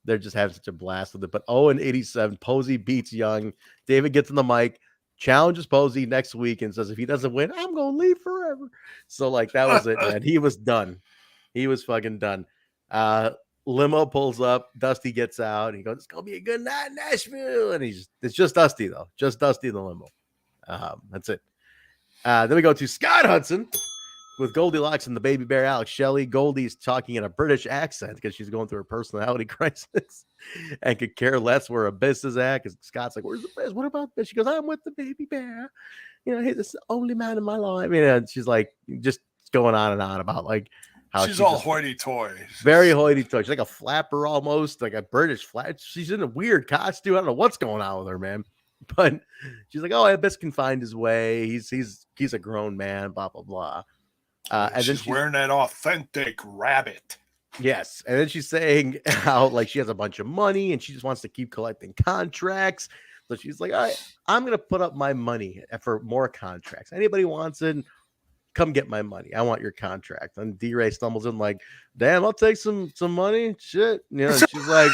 They're just having such a blast with it. But 0-87, Posey beats Young. David gets on the mic, challenges Posey next week, and says if he doesn't win, I'm gonna leave forever. So like that was it, man. He was done. He was fucking done. Limo pulls up, Dusty gets out, and he goes, "It's gonna be a good night in Nashville." And it's just Dusty though, just Dusty in the limo. That's it. Then we go to Scott Hudson with Goldylocks and the baby bear Alex Shelley. Goldie's talking in a British accent because she's going through a personality crisis and could care less where Abyss is at. Because Scott's like, "Where's Abyss? What about this?" She goes, "I'm with the baby bear. You know, he's the only man in my life." And she's like, just going on and on about like how she's all hoity-toity, very hoity-toity. She's like a flapper almost, like a British flat. She's in a weird costume. I don't know what's going on with her, man. But she's like, "Oh, Abyss can find his way. He's a grown man." Blah blah blah. And she's wearing that authentic rabbit. Yes, and then she's saying how like she has a bunch of money and she just wants to keep collecting contracts. So she's like, "All right, I'm gonna put up my money for more contracts. Anybody wants it? Come get my money. I want your contract." And D-Ray stumbles in like, "Damn, I'll take some money. Shit." You know, she's like,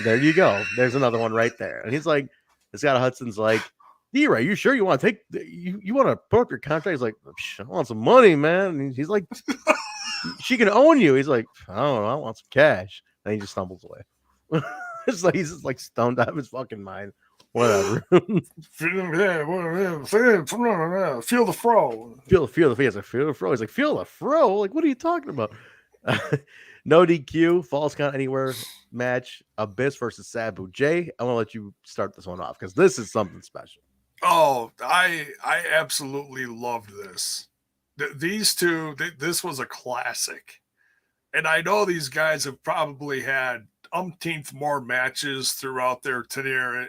"There you go. There's another one right there." And he's like, Scott Hudson's like, "D-Ray, you sure you want to take you want to put up your contract?" He's like, "I want some money, man." And he's like, "She can own you." He's like, "I don't know. I want some cash." And he just stumbles away. It's like he's just like stoned out of his fucking mind. Whatever. Feel the fro. Feel the fro. He's like, "Feel the fro." Like, what are you talking about? No DQ, Falls Count Anywhere match, Abyss versus Sabu. Jay, I want to let you start this one off because this is something special. Oh, I absolutely loved this. These two, this was a classic. And I know these guys have probably had umpteenth more matches throughout their tenure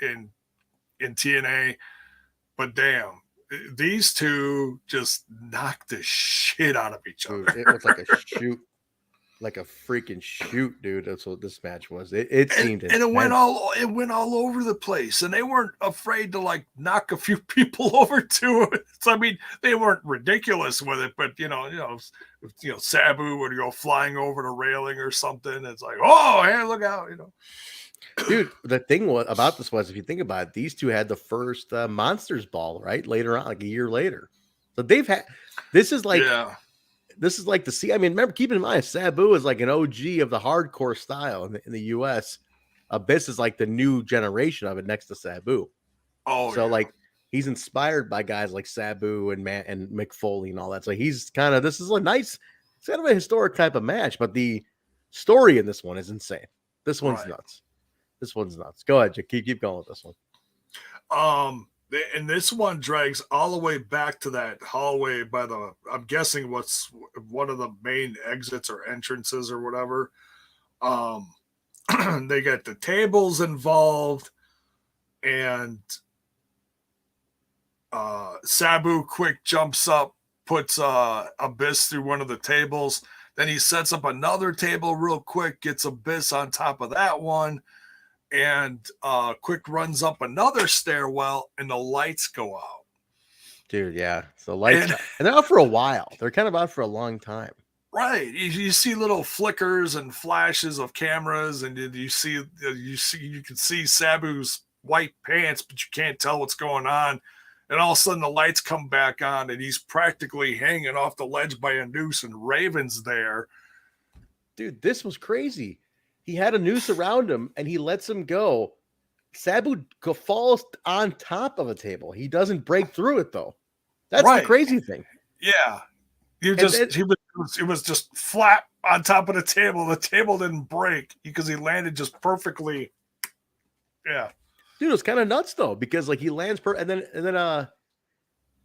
in TNA, but damn, these two just knocked the shit out of each other. Dude, it was like a shoot, like a freaking shoot, dude. That's what this match was. It seemed, and it went all over the place, and they weren't afraid to like knock a few people over too. So, I mean, they weren't ridiculous with it, but you know, Sabu would go flying over the railing or something. It's like, oh, hey, look out, you know. Dude, the thing about this was, if you think about it, these two had the first Monsters Ball, right? Later on, like a year later. So they've had, this is like the C. I mean, remember, keep in mind, Sabu is like an OG of the hardcore style in the US. Abyss is like the new generation of it next to Sabu. Oh, so like he's inspired by guys like Sabu and Mick Foley and all that. So he's kind of, this is a nice, it's kind of a historic type of match, but the story in this one is insane. This one's nuts. This one's nuts. Go ahead, keep going with this one. And this one drags all the way back to that hallway by I'm guessing what's one of the main exits or entrances or whatever. They get the tables involved, and Sabu quick jumps up, puts Abyss through one of the tables. Then he sets up another table real quick, gets Abyss on top of that one. And quick runs up another stairwell, and the lights go out. Dude, yeah. So lights, and they're out for a while. They're kind of out for a long time. Right. You see little flickers and flashes of cameras, and you can see Sabu's white pants, but you can't tell what's going on. And all of a sudden, the lights come back on, and he's practically hanging off the ledge by a noose, and Raven's there. Dude, this was crazy. He had a noose around him, and he lets him go. Sabu falls on top of a table. He doesn't break through it, though. That's the crazy thing. Yeah. It was just flat on top of the table. The table didn't break because he landed just perfectly. Yeah. Dude, it's kind of nuts, though, because like he lands and then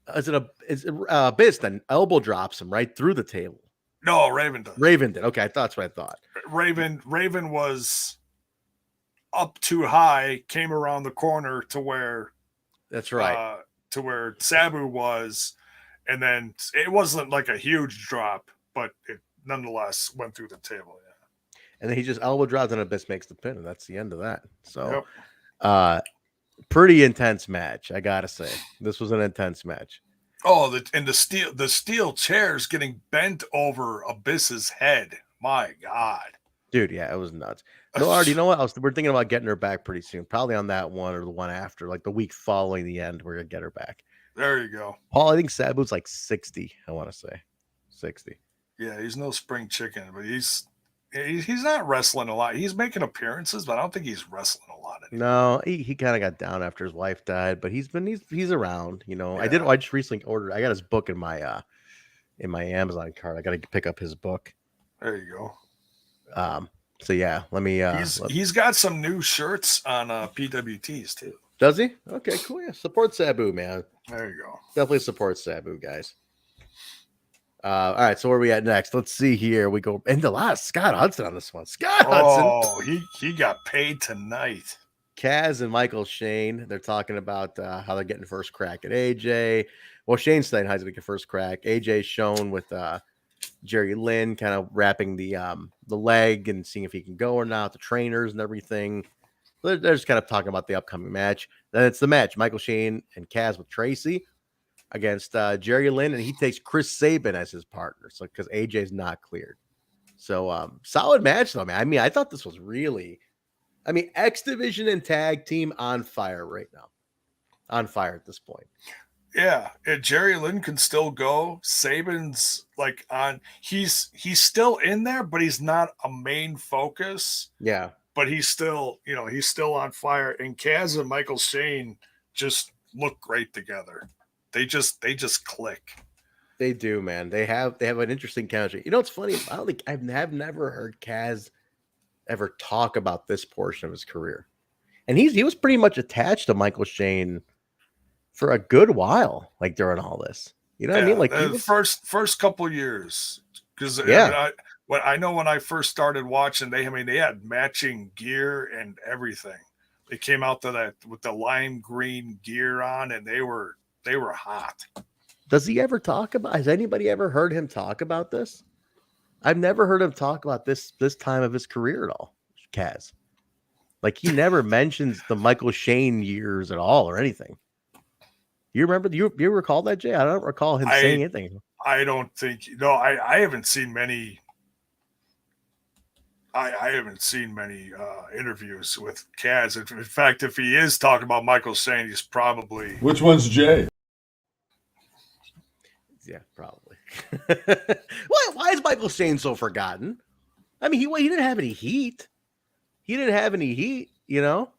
Abyss then elbow drops him right through the table. No, Raven does. Raven did. Okay, that's what I thought. Raven was up too high, came around the corner to where that's right. To where Sabu was, and then it wasn't like a huge drop, but it nonetheless went through the table. Yeah. And then he just elbow drops and Abyss makes the pin, and that's the end of that. So pretty intense match, I gotta say. This was an intense match. Oh, the steel chairs getting bent over Abyss's head. My God. Dude, yeah, it was nuts. No, you know what? We're thinking about getting her back pretty soon. Probably on that one or the one after, like the week following the end, we're gonna get her back. There you go. Paul, I think Sabu's like 60, I want to say. 60. Yeah, he's no spring chicken, but he's not wrestling a lot. He's making appearances, but I don't think he's wrestling a lot anymore. No, he kind of got down after his wife died, but he's around, you know. Yeah. I just recently ordered. I got his book in my in my Amazon cart. I got to pick up his book. There you go. So yeah, let me. He's got some new shirts on PWTs too. Does he? Okay, cool. Yeah, support Sabu, man. There you go. Definitely support Sabu, guys. All right, so where are we at next? Let's see here. We go into Scott Hudson on this one. Scott Hudson. Oh, he got paid tonight. Kaz and Michael Shane, they're talking about how they're getting first crack at AJ. Well, Shane's saying how he's going to get first crack. AJ's shown with Jerry Lynn kind of wrapping the leg and seeing if he can go or not, the trainers and everything. They're just kind of talking about the upcoming match. Then it's the match, Michael Shane and Kaz with Traci against Jerry Lynn, and he takes Chris Sabin as his partner. So because AJ's not cleared. So solid match though, man. I mean, I thought this was really, I mean, X Division and tag team on fire right now. On fire at this point. Yeah, Jerry Lynn can still go. Sabin's like on. He's still in there, but he's not a main focus. Yeah, but he's still, he's still on fire. And Kaz and Michael Shane just look great together. They just click. They do, man. They have an interesting chemistry. You know, it's funny. I don't think I've never heard Kaz ever talk about this portion of his career, and he was pretty much attached to Michael Shane for a good while, like during all this. You know what I mean? Like the first couple years, because I know when I first started watching, they had matching gear and everything. They came out to that with the lime green gear on, and they were hot. Does he ever talk about? Has anybody ever heard him talk about this? I've never heard him talk about this time of his career at all, Kaz. Like he never mentions the Michael Shane years at all or anything. You remember? Do you recall that, Jay? I don't recall him saying anything. I don't think. No, I haven't seen many. I haven't seen many interviews with Kaz. In fact, if he is talking about Michael Shane, he's probably. Which one's Jay? Yeah, probably. Why is Michael Shane so forgotten? I mean, he didn't have any heat. He didn't have any heat, you know?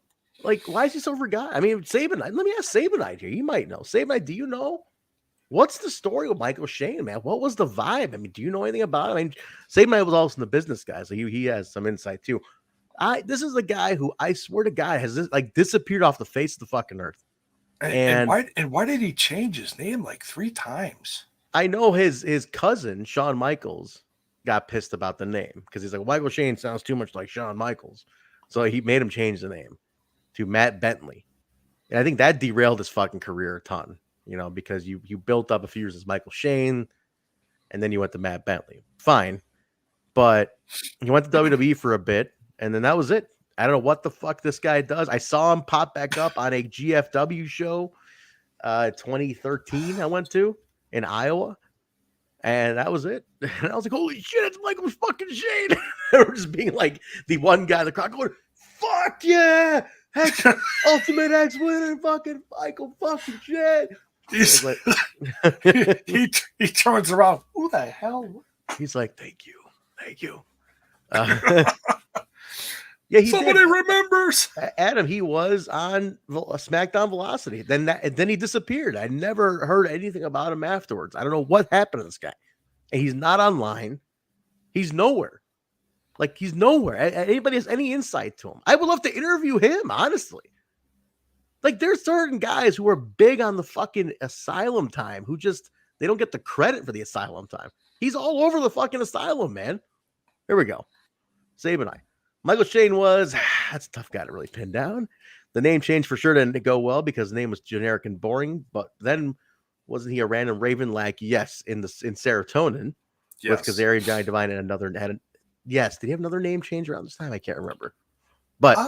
Like, why is he so forgotten? I mean, Sabinite. Let me ask Sabinite here. You might know. Sabinite, do you know? What's the story with Michael Shane, man? What was the vibe? I mean, do you know anything about it? I mean, Sabinite was also in the business guy, so he has some insight too. This is a guy who I swear to God has disappeared off the face of the fucking earth. And why did he change his name like 3 times? I know his cousin Shawn Michaels got pissed about the name because he's like, Michael Shane sounds too much like Shawn Michaels, so he made him change the name to Matt Bentley, and I think that derailed his fucking career a ton. You know, because you built up a few years as Michael Shane, and then you went to Matt Bentley. Fine, but he went to WWE for a bit, and then that was it. I don't know what the fuck this guy does. I saw him pop back up on a GFW show, 2013. I went to in Iowa, and that was it. And I was like, "Holy shit, it's Michael fucking Shane!" They were just being like the one guy in the crowd going, "Fuck yeah, Ultimate X winner, fucking Michael fucking Shane." Like, he turns around. Who the hell? He's like, thank you. Yeah, somebody remembers. Adam, he was on SmackDown Velocity. Then he disappeared. I never heard anything about him afterwards. I don't know what happened to this guy. And he's not online. He's nowhere. Like he's nowhere. Anybody has any insight to him? I would love to interview him, honestly. Like there's certain guys who are big on the fucking Asylum time who they don't get the credit for the Asylum time. He's all over the fucking Asylum, man. Here we go. Sabinite. Michael Shane that's a tough guy to really pin down. The name change for sure didn't go well because the name was generic and boring, but then wasn't he a random Raven like yes in Serotonin with Kazarian Giant Divine and yes, did he have another name change around this time? I can't remember. But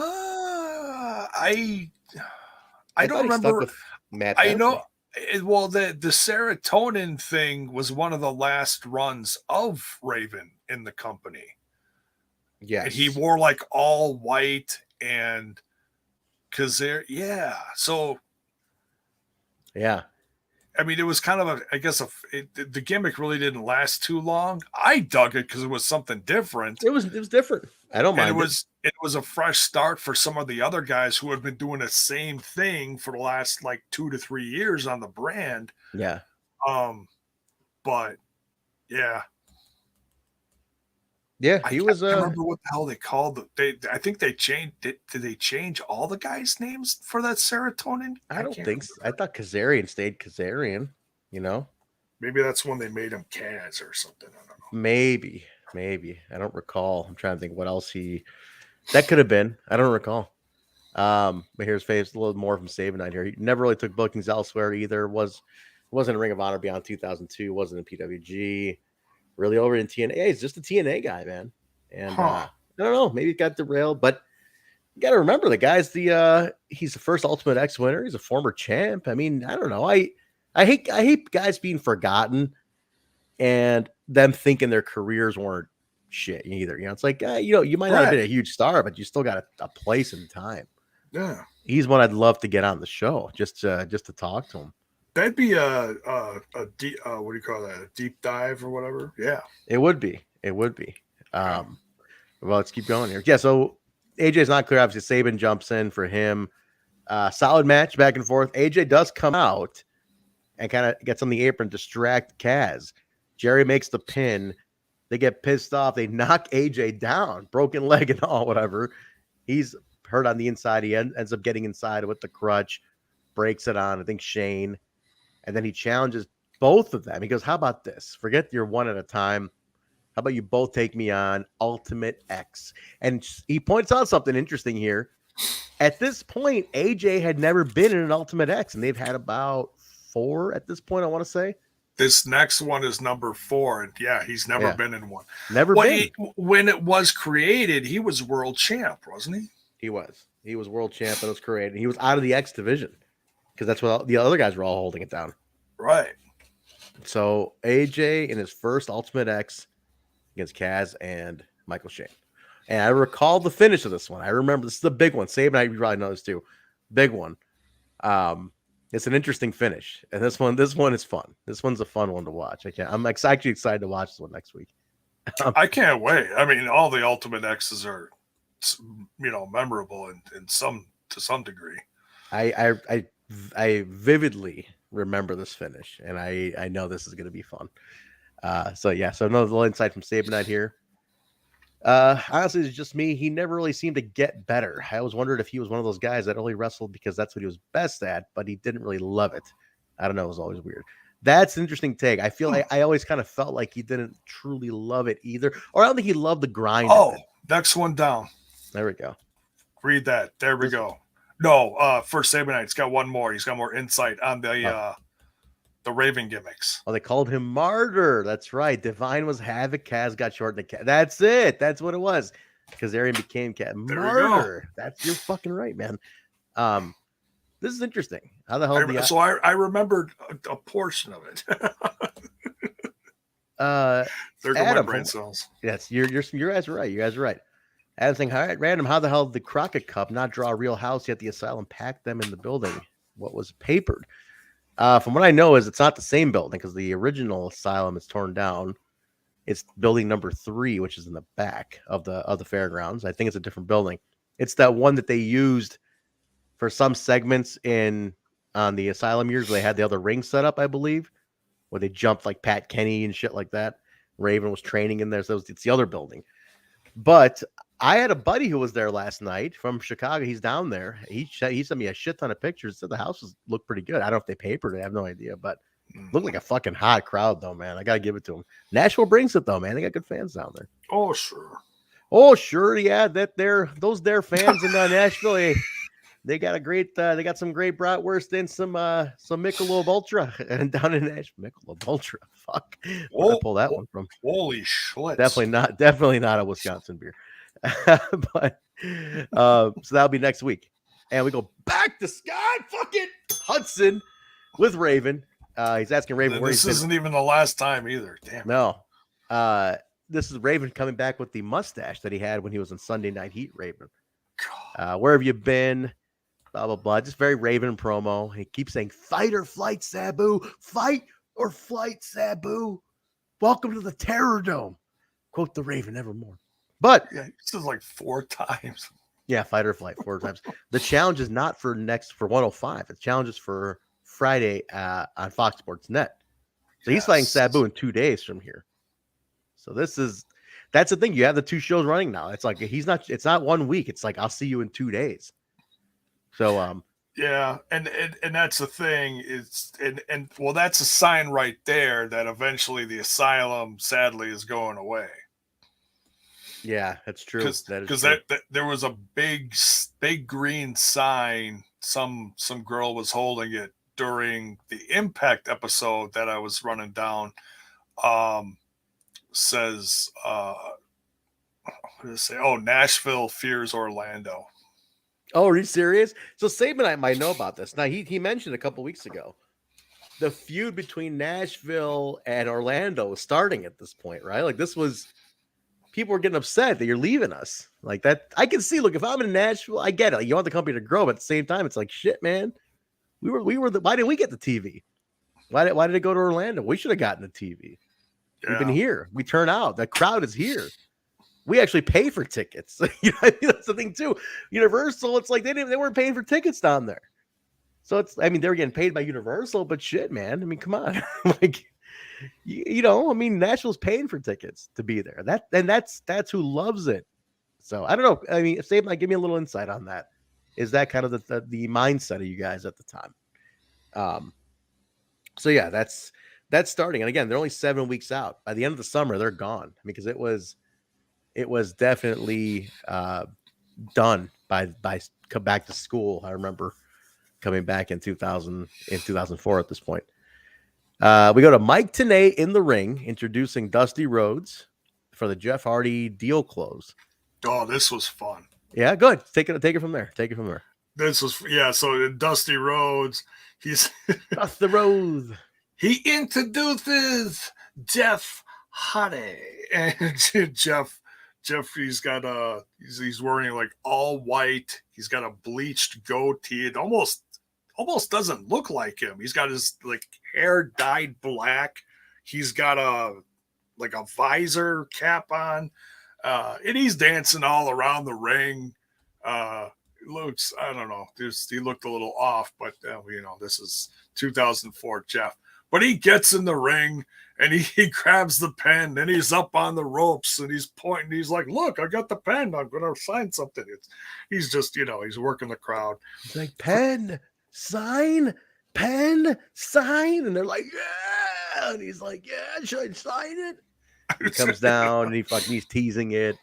I don't remember. I know. Well, the Serotonin thing was one of the last runs of Raven in the company. Yeah, he wore like all white and So yeah, I mean, it was kind of the gimmick really didn't last too long. I dug it because it was something different. It was different. I don't mind. It was a fresh start for some of the other guys who had been doing the same thing for the last like 2 to 3 years on the brand. Yeah. But Yeah. Yeah, he was. I remember what the hell they called. I think they changed. Did they change all the guys' names for that serotonin? I don't think so. I thought Kazarian stayed Kazarian. Maybe that's when they made him Kaz or something. I don't know. Maybe. I don't recall. I'm trying to think what else that could have been. I don't recall. But here's Faves, a little more from Saban Night here. He never really took bookings elsewhere either. Wasn't in Ring of Honor beyond 2002. Wasn't in PWG. Really over in TNA. He's just a TNA guy, man. And I don't know. Maybe he got derailed, but you got to remember the guy's he's the first Ultimate X winner. He's a former champ. I mean, I don't know. I hate guys being forgotten and them thinking their careers weren't shit either. It's like, you might not have been a huge star, but you still got a place and time. Yeah. He's one I'd love to get on the show just to talk to him. That'd be a deep, what do you call that? A deep dive or whatever. Yeah. It would be. Well, let's keep going here. Yeah. So AJ's not clear. Obviously, Saban jumps in for him. Solid match back and forth. AJ does come out and kind of gets on the apron, distract Kaz. Jerry makes the pin. They get pissed off. They knock AJ down, broken leg and all, whatever. He's hurt on the inside. He ends up getting inside with the crutch, breaks it on, I think, Shane. And then he challenges both of them. He goes, how about this? Forget your one at a time. How about you both take me on Ultimate X? And he points out something interesting here. At this point, AJ had never been in an Ultimate X, and they've had about 4 at this point, I want to say. This next one is number 4, and yeah, he's never been in one. Never been. When it was created, he was world champ, wasn't he? He was. He was world champ that was created. He was out of the X division because that's what the other guys were all holding it down. Right. So AJ in his first Ultimate X against Kaz and Michael Shane. And I recall the finish of this one. I remember this is the big one. Saban, you probably know this too. Big one. It's an interesting finish. And this one is fun. This one's a fun one to watch. I'm actually excited to watch this one next week. I can't wait. I mean, all the Ultimate X's are, memorable to some degree. I vividly remember this finish, and I know this is going to be fun. So another little insight from Saban Night here. Honestly, it's just me. He never really seemed to get better. I always wondered if he was one of those guys that only wrestled because that's what he was best at, but he didn't really love it. I don't know. It was always weird. That's an interesting take. I feel like I always kind of felt like he didn't truly love it either, or I don't think he loved the grind. Oh, next one down. There we go. Read that. There we go. No, for Saban Night, he's got one more. He's got more insight on the Raven gimmicks. Oh, they called him Martyr. That's right. Divine was Havoc. Kaz got shortened to Kaz. That's it. That's what it was. Kazarian became Kaz. Martyr. You're fucking right, man. This is interesting. How the hell? I remembered a portion of it. There go my brain cells. Yes, you guys are right. You guys are right. Adam's saying, all right, random. How the hell did the Crockett Cup not draw a real house yet? The Asylum packed them in the building. What was papered? From what I know is it's not the same building because the original Asylum is torn down. It's building number 3, which is in the back of the fairgrounds. I think it's a different building. It's that one that they used for some segments on the Asylum years where they had the other ring set up, I believe, where they jumped like Pat Kenny and shit like that. Raven was training in there, so it's the other building. But I had a buddy who was there last night from Chicago. He's down there. He sent me a shit ton of pictures. Said the houses look pretty good. I don't know if they papered it. I have no idea, but looked like a fucking hot crowd though, man. I gotta give it to them. Nashville brings it though, man. They got good fans down there. Oh sure, yeah. Those fans in Nashville. They got they got some great bratwurst and some Michelob Ultra and down in Nashville. Michelob Ultra, fuck. Where I pull that one from? Holy shit! Definitely not a Wisconsin beer. But so that'll be next week, and we go back to Scott fucking Hudson with Raven. He's asking Raven where he's been. This isn't even the last time either. Damn. No. This is Raven coming back with the mustache that he had when he was in Sunday Night Heat. Raven, where have you been? Blah blah blah. Just very Raven promo. He keeps saying fight or flight, Sabu. Fight or flight, Sabu. Welcome to the Terror Dome. Quote the Raven evermore. But yeah, this is like 4 times. Yeah, fight or flight 4 times. The challenge is not for 105. The challenge is for Friday on Fox Sports Net. So he's fighting Sabu in 2 days from here. So that's the thing. You have the 2 shows running now. It's like it's not 1 week. It's like I'll see you in 2 days. So yeah, and that's the thing. It's and well, that's a sign right there that eventually the Asylum sadly is going away. Yeah, that's true. Because that there was a big green sign. Some girl was holding it during the Impact episode that I was running down. Says what did it say? Oh, Nashville fears Orlando. Oh, are you serious? So Saban might know about this. Now he mentioned a couple weeks ago the feud between Nashville and Orlando is starting at this point, right? Like this was. People were getting upset that you're leaving us like that. I can see, look, if I'm in Nashville, I get it. Like, you want the company to grow, but at the same time, it's like, shit, man, why didn't we get the TV? Why did it go to Orlando? We should have gotten the TV. Yeah. We've been here. We turn out. The crowd is here. We actually pay for tickets. That's the thing too. Universal, it's like they weren't paying for tickets down there. So they were getting paid by Universal, but shit, man. I mean, come on. Like, Nashville's paying for tickets to be there. That's who loves it. So I don't know. I mean, Save might give me a little insight on that. Is that kind of the mindset of you guys at the time? So yeah, that's starting. And again, they're only 7 weeks out. By the end of the summer, they're gone. Because it was definitely done by come back to school. I remember coming back in 2004 at this point. We go to Mike Tenay in the ring, introducing Dusty Rhodes for the Jeff Hardy deal close. Oh, this was fun. Yeah, good. Take it from there. This was So Dusty Rhodes, he's Dusty Rhodes. He introduces Jeff Hardy, and Jeff. He's got he's wearing like all white. He's got a bleached goatee. It almost doesn't look like him. He's got his like hair dyed black. He's got a visor cap on, and he's dancing all around the ring. Looks, I don't know, he looked a little off, but this is 2004 Jeff. But he gets in the ring and he grabs the pen and he's up on the ropes and he's pointing. He's like, "Look, I got the pen. I'm going to sign something." He's just, he's working the crowd. He's like, "Pen, sign, pen, sign." And they're like, "Yeah." And he's like, "Yeah, should I sign it?" He comes down and he's teasing it.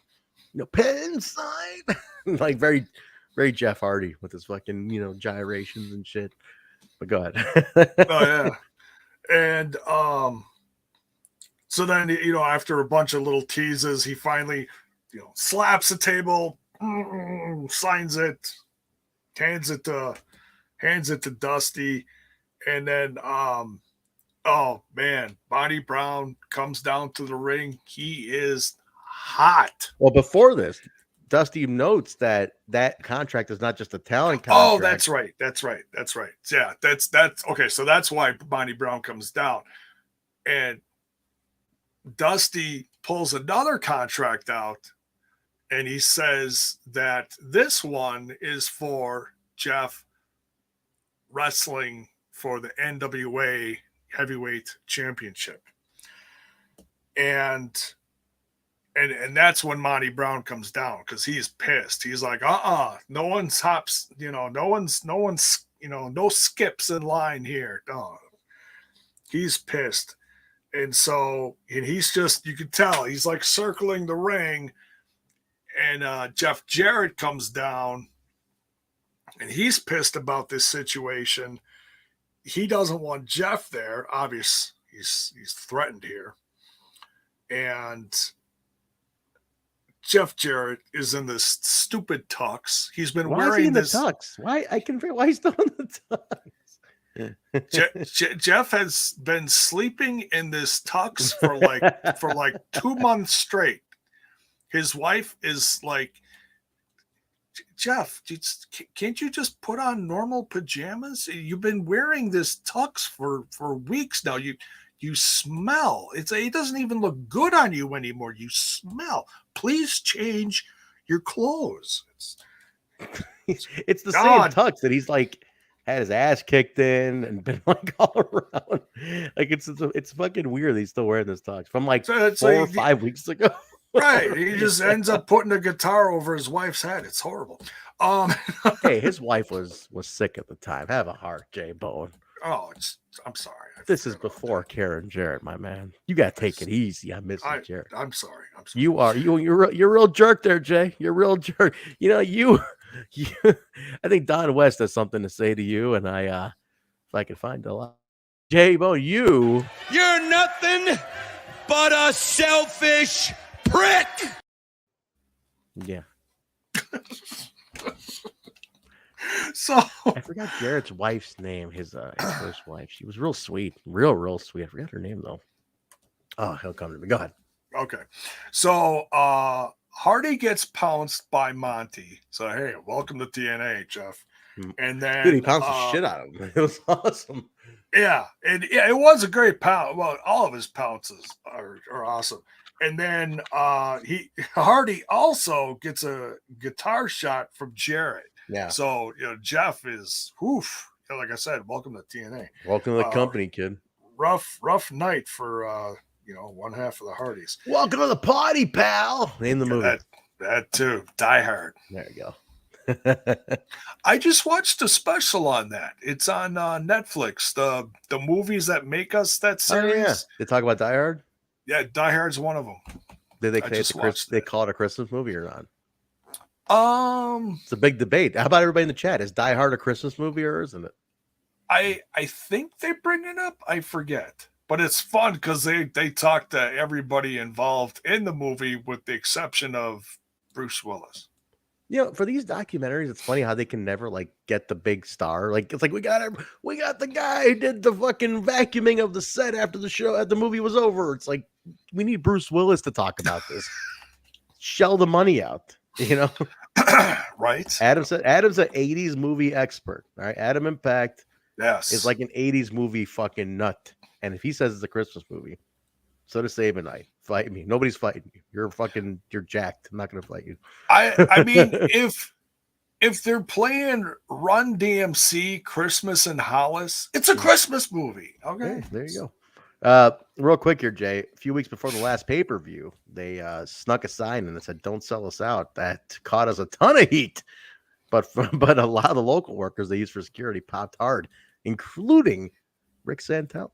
Pen, sign. Like very, very Jeff Hardy with his fucking, gyrations and shit. But go ahead. Oh, yeah. And so then, after a bunch of little teases, he finally, slaps the table, signs it, hands it to Dusty, and then oh man, Monty Brown comes down to the ring. He is hot. Well, before this, Dusty notes that contract is not just a talent contract. Oh, that's right. Yeah, that's okay. So that's why Monty Brown comes down, and Dusty pulls another contract out, and he says that this one is for Jeff wrestling for the NWA Heavyweight Championship, and that's when Monty Brown comes down because he's pissed. He's like, no one's hops, no skips in line here. No. He's pissed. And he's just, you can tell, he's like circling the ring. And Jeff Jarrett comes down and he's pissed about this situation. He doesn't want Jeff there. Obviously, he's threatened here. And Jeff Jarrett is in this stupid tux. He's been wearing this tux. Why he's still in the tux? Jeff has been sleeping in this tux for like 2 months straight. His wife is like, "Jeff, can't you just put on normal pajamas? You've been wearing this tux for weeks now. You smell. It doesn't even look good on you anymore. You smell. Please change your clothes." It's the same tux that he's like had his ass kicked in and been like all around. Like it's fucking weird. He's still wearing this tux from like 4 or 5 weeks ago. Right. He just ends up putting a guitar over his wife's head. It's horrible. Hey, his wife was sick at the time. Have a heart, J-Bone. Oh, I'm sorry. This is before Karen Jarrett, my man. You gotta take it easy. I miss you, Jarrett. I'm sorry. You're a real jerk there, Jay. You're a real jerk. You know, you I think Don West has something to say to you, and if I can find a lot. J-Bone, you're nothing but a selfish prick. Yeah. So I forgot Jarrett's wife's name, his first wife. She was real sweet. Real sweet. I forgot her name though. Oh, he'll come to me. Go ahead. Okay. So Hardy gets pounced by Monty. So hey, welcome to TNA, Jeff. And then dude, he pounced the shit out of him. It was awesome. Yeah, and it was a great pounce. Well, all of his pounces are awesome. And then Hardy also gets a guitar shot from Jarrett. Yeah. So Jeff is like I said, welcome to TNA. Welcome to the company, kid. Rough night for one half of the Hardys. Welcome to the party, pal. Name the movie. That too. Die Hard. There you go. I just watched a special on that. It's on Netflix. The movies that make us that series. Oh, yeah. They talk about Die Hard. Yeah, Die Hard's one of them. Did they call it a Christmas movie or not? It's a big debate. How about everybody in the chat? Is Die Hard a Christmas movie or isn't it? I think they bring it up. I forget, but it's fun because they talk to everybody involved in the movie with the exception of Bruce Willis. For these documentaries, it's funny how they can never like get the big star. Like it's like we got the guy who did the fucking vacuuming of the set after the movie was over. It's like we need Bruce Willis to talk about this. Shell the money out, Right? Adam's an 80s movie expert. All right, Adam Impact, is like an 80s movie fucking nut. And if he says it's a Christmas movie, so does Save a Night. Fight me. Nobody's fighting you. You're jacked. I'm not gonna fight you. I mean, if they're playing Run DMC, Christmas in Hollis, it's a Christmas movie. Okay, there you go. Real quick here, Jay. A few weeks before the last pay-per-view, they snuck a sign and it said, "Don't sell us out." That caught us a ton of heat, but a lot of the local workers they used for security popped hard, including Rick Santel.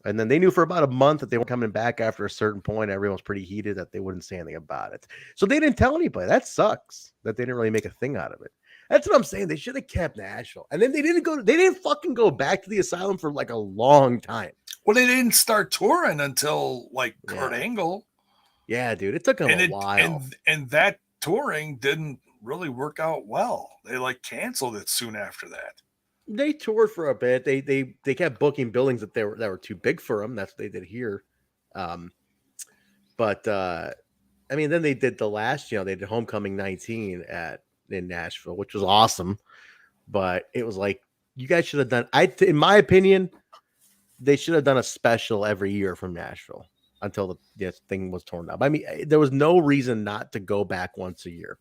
And then they knew for about a month that they were coming back after a certain point. Everyone was pretty heated that they wouldn't say anything about it. So they didn't tell anybody. That sucks that they didn't really make a thing out of it. That's what I'm saying. They should have kept Nashville. And then they didn't fucking go back to the Asylum for like a long time. Well, they didn't start touring until like Kurt Angle. Yeah, dude. It took them a while. And that touring didn't really work out well. They like canceled it soon after that. They toured for a bit. They kept booking buildings that were too big for them. That's what they did here. But I mean, then they did the last, they did Homecoming 19 in Nashville, which was awesome. But it was like, you guys should have done, in my opinion, they should have done a special every year from Nashville until the thing was torn up. I mean, there was no reason not to go back once a year.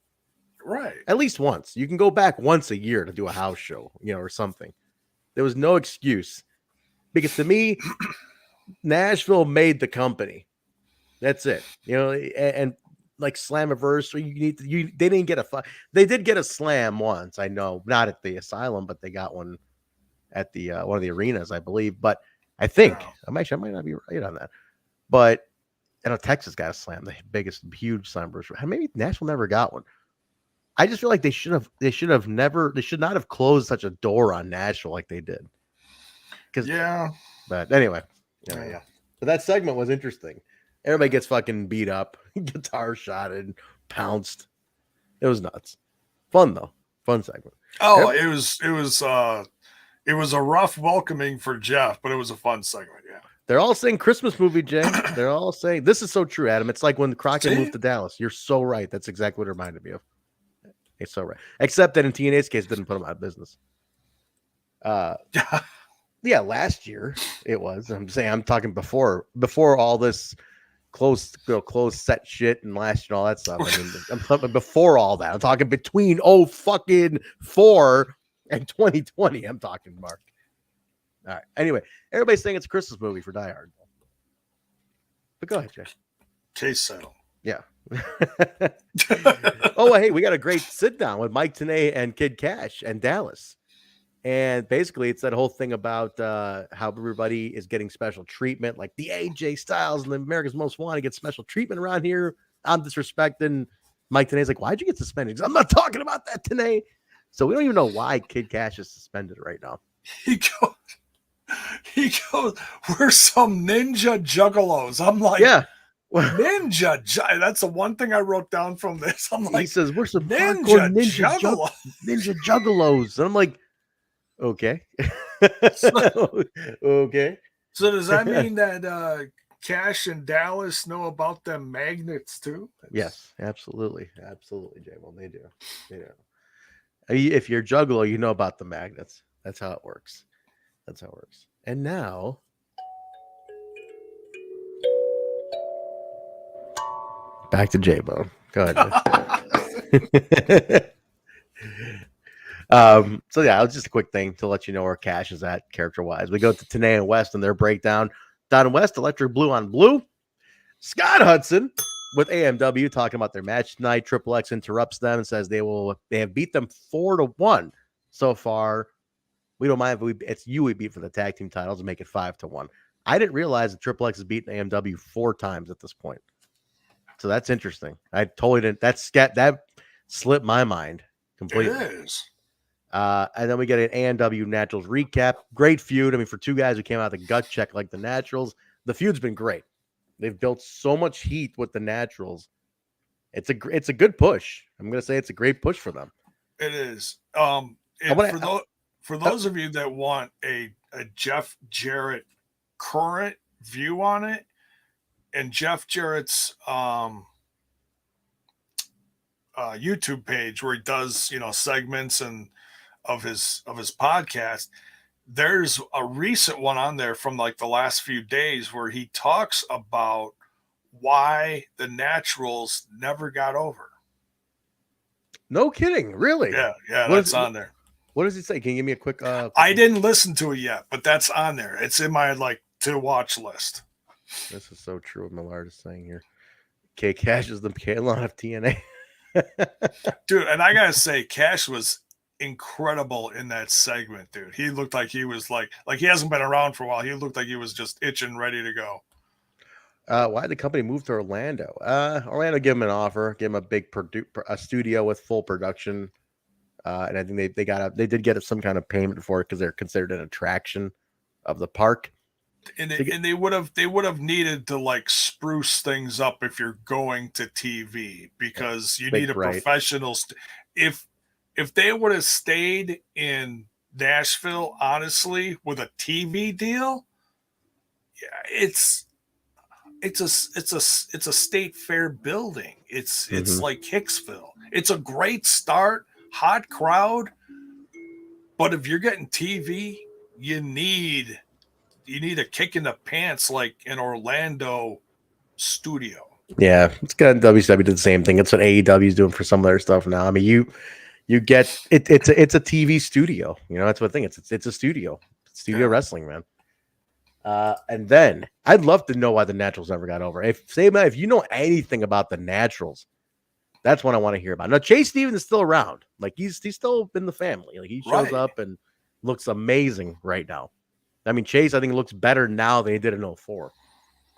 Right. At least once. You can go back once a year to do a house show, or something. There was no excuse. Because to me, Nashville made the company. That's it. And like Slammiversary, they didn't get they did get a slam once, I know, not at the Asylum, but they got one at the one of the arenas, I believe. But I think I might not be right on that. But I know Texas got a slam, the biggest, huge Slammiversary. Maybe Nashville never got one. I just feel like they should not have closed such a door on Nashville like they did. But anyway, yeah. But that segment was interesting. Everybody gets fucking beat up, guitar shotted, pounced. It was nuts. Fun though. Fun segment. Oh, it was a rough welcoming for Jeff, but it was a fun segment. Yeah. They're all saying Christmas movie, Jay. They're all saying this is so true, Adam. It's like when Crockett moved to Dallas. You're so right. That's exactly what it reminded me of. It's so right. Except that in TNA's case, it didn't put them out of business. Yeah, last year it was. I'm talking before all this closed set shit and last year and all that stuff. I mean, I'm talking before all that. I'm talking between 4 And 2020, I'm talking, Mark. All right. Anyway, everybody's saying it's a Christmas movie for Die Hard. But go ahead, Jay. Case settled. Yeah. Oh, hey, we got a great sit down with Mike Tenay and Kid Cash and Dallas. And basically, it's that whole thing about how everybody is getting special treatment, like the AJ Styles and the America's Most Wanted get special treatment around here. I'm disrespecting. Mike Tenay's like, why'd you get suspended? I'm not talking about that, Tenay. So we don't even know why Kid Cash is suspended right now. He goes, we're some ninja juggalos. I'm like, yeah. Ninja. That's the one thing I wrote down from this. I'm like, he says, we're some ninja juggalos. And I'm like, okay. Okay. So does that mean that Cash and Dallas know about them magnets too? Yes, absolutely. Absolutely, Jay. Well, they do. If you're juggalo, you know about the magnets. That's how it works. And now back to J-Bone. Go ahead. So yeah, it was just a quick thing to let you know where Cash is at character-wise. We go to Tenay and West and their breakdown. Down West, Electric Blue on Blue. Scott Hudson with AMW talking about their match tonight. Triple X interrupts them and says they have beat them 4-1 so far. We don't mind if it's you we beat for the tag team titles and make it 5-1. I didn't realize that Triple X has beaten AMW 4 times at this point. So that's interesting. I totally didn't. That slipped my mind completely. It is. And then we get an AMW Naturals recap. Great feud. I mean, for two guys who came out of the gut check like the Naturals, the feud's been great. They've built so much heat with the Naturals. It's a good push. I'm going to say it's a great push for them. It is. For those of you that want a Jeff Jarrett current view on it, and Jeff Jarrett's YouTube page where he does segments and of his podcast, there's a recent one on there from like the last few days where he talks about why the Naturals never got over. No kidding, really? Yeah, that's on there. What does he say? Can you give me a quick? I didn't listen to it yet, but that's on there. It's in my to watch list. This is so true. What Millard is saying here. K Cash is the Kalon of TNA. Dude, and I gotta say, Cash was incredible in that segment, dude. He looked like he was like he hasn't been around for a while. He looked like he was just itching, ready to go. Why did the company move to Orlando? Orlando gave him an offer, gave him a big a studio with full production. And I think they did get some kind of payment for it because they're considered an attraction of the park. And they would have needed to spruce things up if you're going to TV, because you need a professional. If they would have stayed in Nashville, honestly, with a TV deal, yeah, it's a state fair building. It's like Hicksville. It's a great start. Hot crowd, but if you're getting TV, you need a kick in the pants like an Orlando studio. Yeah, it's got WCW did the same thing. It's what AEW is doing for some of their stuff now. I mean, you get it. It's a TV studio. That's what I think. It's a studio wrestling, man. And then I'd love to know why the Naturals never got over. If you know anything about the Naturals, that's what I want to hear about. Now, Chase Stevens is still around. He's still in the family. He shows up and looks amazing right now. I mean, Chase, I think, looks better now than he did in 2004.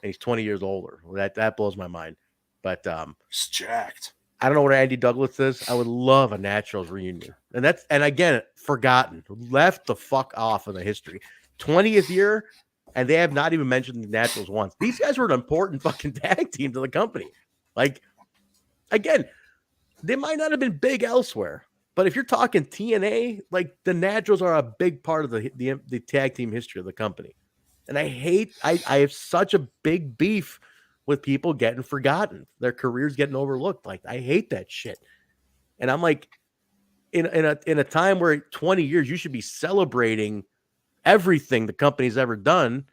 And he's 20 years older. That blows my mind. But it's jacked. I don't know what Andy Douglas is. I would love a Naturals reunion. And again, forgotten. Left the fuck off of the history. 20th year, and they have not even mentioned the Naturals once. These guys were an important fucking tag team to the company. Again, they might not have been big elsewhere, but if you're talking TNA, the Naturals are a big part of the tag team history of the company. And I have such a big beef with people getting forgotten, their careers getting overlooked. I hate that shit. And I'm in a time where 20 years, you should be celebrating everything the company's ever done.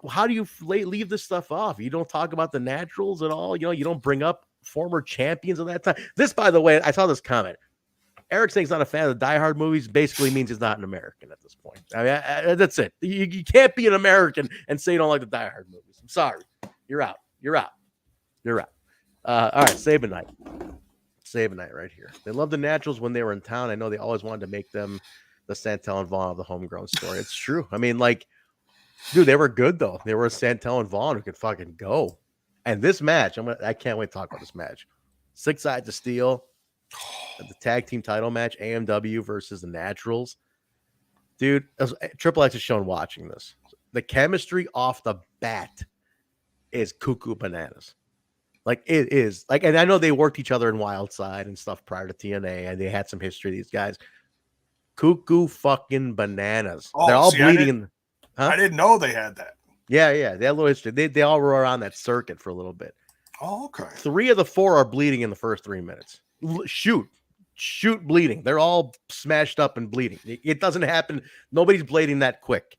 How do you leave this stuff off? You don't talk about the Naturals at all. You don't bring up former champions of that time. This, by the way, I saw this comment. Eric saying he's not a fan of the Die Hard movies basically means he's not an American at this point. I mean, that's it. You can't be an American and say you don't like the Die Hard movies. I'm sorry. You're out. You're out. You're out. All right, Saban night. Saban night right here. They loved the Naturals when they were in town. I know they always wanted to make them the Santel and Vaughn of the homegrown story. It's true. I mean, like, dude, they were good, though. They were Santel and Vaughn who could fucking go. And this match, I can't wait to talk about this match. 6 sides of Steele. The tag team title match, AMW versus the Naturals. Dude, Triple X is shown watching this. The chemistry off the bat is cuckoo bananas. Like, it is. Like, and I know they worked each other in Wildside and stuff prior to TNA, and they had some history, these guys. Cuckoo fucking bananas. Oh, they're all bleeding. I didn't know they had that. Yeah. They had a little history. They all were around that circuit for a little bit. Oh, okay. 3 of the 4 are bleeding in the first 3 minutes. Shoot bleeding. They're all smashed up and bleeding. It doesn't happen. Nobody's bleeding that quick.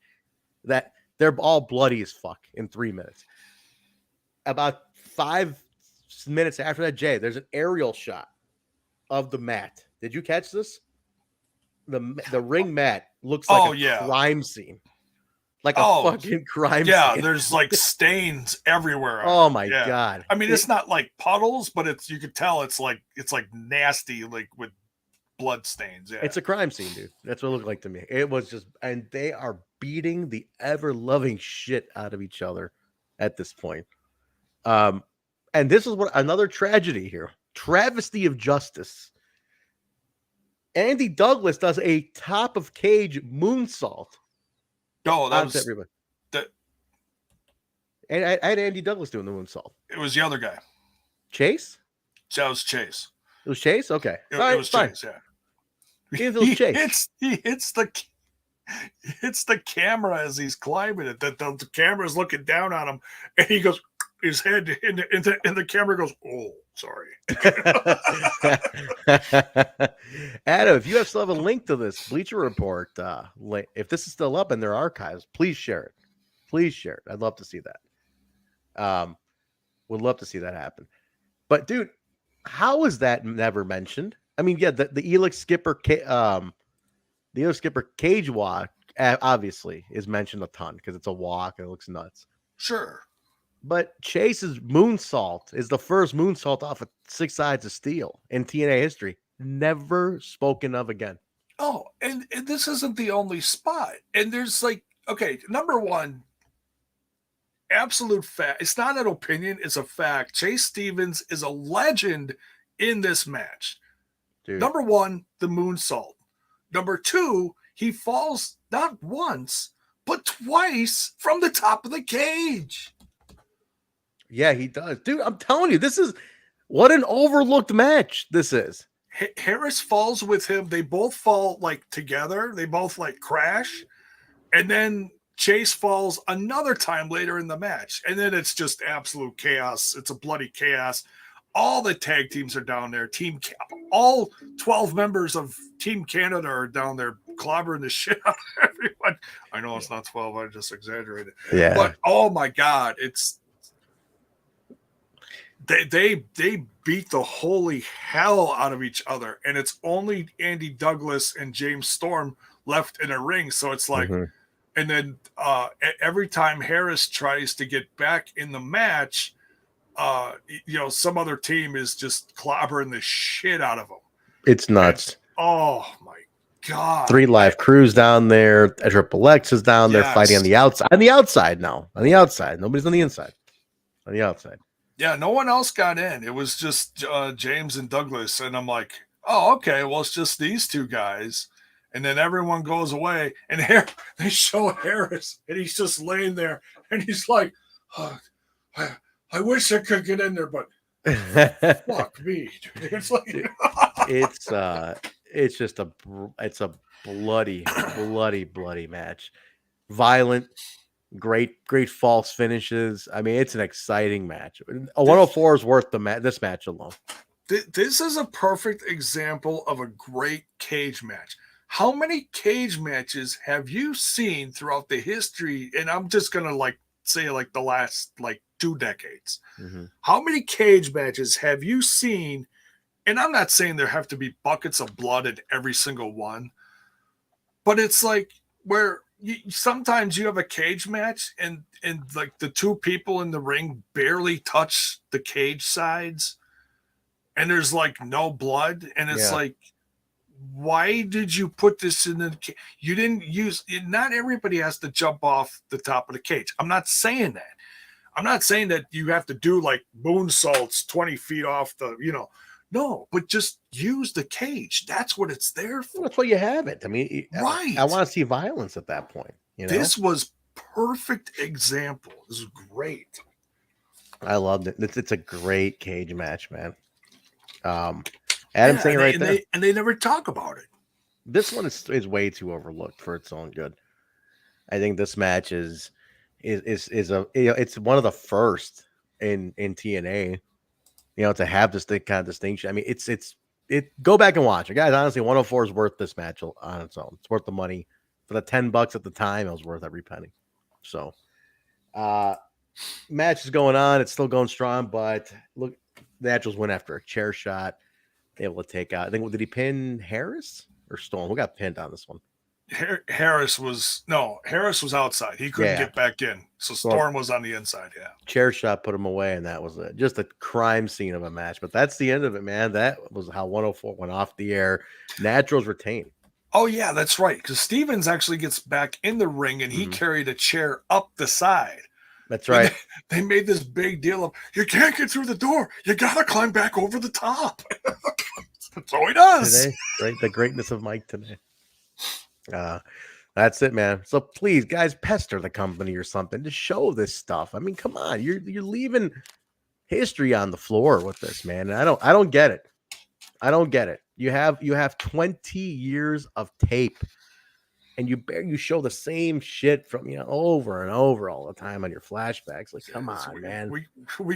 That they're all bloody as fuck in 3 minutes. About 5 minutes after that, Jay, there's an aerial shot of the mat. Did you catch this? The ring mat looks like a crime scene. Like a fucking crime scene. Yeah, there's like stains everywhere. Oh my God. I mean, it's not like puddles, but you could tell it's like nasty, like with blood stains. Yeah. It's a crime scene, dude. That's what it looked like to me. It was just, and they are beating the ever-loving shit out of each other at this point. And this is what another tragedy here. Travesty of justice. Andy Douglas does a top of cage moonsault. No, that was everybody. And I had Andy Douglas doing the moonsault. It was the other guy. Chase? That was Chase. It was Chase? Okay. It was fine. Chase, yeah. He hits the camera as he's climbing it. The camera's looking down on him, and he goes, his head in the camera goes, oh, sorry. Adam, if you still have a link to this Bleacher Report, if this is still up in their archives, please share it. Please share it. I'd love to see that. Would love to see that happen. But dude, how is that never mentioned? I mean, yeah, the Elix Skipper, cage walk obviously is mentioned a ton because it's a walk and it looks nuts. Sure. But Chase's moonsault is the first moonsault off of 6 sides of Steel in TNA history. Never spoken of again. Oh, and this isn't the only spot. And there's like, okay, number one, absolute fact. It's not an opinion, it's a fact. Chase Stevens is a legend in this match. Dude. Number one, the moonsault. Number 2, he falls not once, but twice from the top of the cage. Yeah, he does. Dude, I'm telling you, this is what an overlooked match this is. Harris falls with him. They both fall like together. They both like crash. And then Chase falls another time later in the match. And then it's just absolute chaos. It's a bloody chaos. All the tag teams are down there. All 12 members of Team Canada are down there clobbering the shit out of everyone. I know it's not 12. I just exaggerated. Yeah. But oh my God, it's they beat the holy hell out of each other, and it's only Andy Douglas and James Storm left in a ring. So it's like, and then every time Harris tries to get back in the match, some other team is just clobbering the shit out of them. It's nuts. And, oh my God. 3 Live Crews down there. Triple X is down there fighting on the outside. On the outside now. On the outside. Nobody's on the inside. On the outside. Yeah, no one else got in. It was just James and Douglas. And I'm like, oh, okay, well, it's just these 2 guys. And then everyone goes away. And they show Harris, and he's just laying there. And he's like, oh, I wish I could get in there, but fuck me. It's like it's just a bloody match. Violent. Great false finishes. I mean, it's an exciting match. A 104 is worth this match alone. This is a perfect example of a great cage match. How many cage matches have you seen throughout the history? And I'm just gonna say the last 2 decades. How many cage matches have you seen and I'm not saying there have to be buckets of blood in every single one, but it's like where sometimes you have a cage match and like the two people in the ring barely touch the cage sides and there's like no blood. And it's like, why did you put this in the cage? You didn't use it. Not everybody has to jump off the top of the cage. I'm not saying that. I'm not saying that you have to do like moonsaults 20 feet off the, no, but just use the cage. That's what it's there for. That's why you have it. I mean, right. I want to see violence at that point. This was perfect example. This is great. I loved it. It's a great cage match, man. Adam's saying right there. And they never talk about it. This one is way too overlooked for its own good. I think this match is it's one of the first in TNA. To have this kind of distinction. I mean, it go back and watch it, guys. Honestly, 104 is worth this match on its own. It's worth the money. For the $10 at the time, it was worth every penny. So, match is going on. It's still going strong, but look, the Naturals went after a chair shot, able to take out. I think, did he pin Harris or Storm? Who got pinned on this one? Harris was outside. He couldn't get back in. So Storm was on the inside. Yeah. Chair shot put him away, and that was just a crime scene of a match. But that's the end of it, man. That was how 104 went off the air. Naturals retained. Oh, yeah, that's right. Because Stevens actually gets back in the ring and he carried a chair up the side. That's right. They made this big deal of, you can't get through the door. You got to climb back over the top. That's all he does. Today, right? The greatness of Mike today. That's it, man. So please, guys, pester the company or something to show this stuff. I mean, come on, you're leaving history on the floor with this, man. And I don't get it. I don't get it. You have 20 years of tape, and you show the same shit from over and over all the time on your flashbacks. Like, come on, man. We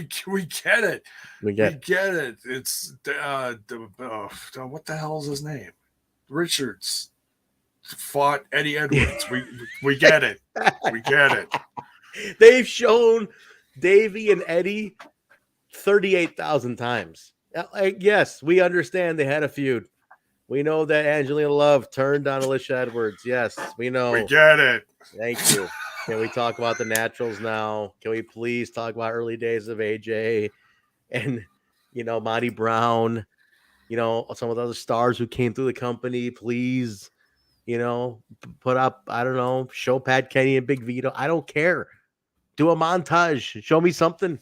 get it. We get it. It's what the hell's his name? Richards fought Eddie Edwards. We get it. We get it. They've shown Davey and Eddie 38,000 times. Yes, we understand they had a feud. We know that Angelina Love turned on Alicia Edwards. Yes, we know. We get it. Thank you. Can we talk about the Naturals now? Can we please talk about early days of AJ and Monty Brown? Some of the other stars who came through the company. Please. Put up, I don't know, show Pat Kenny and Big Vito. I don't care. Do a montage. Show me something.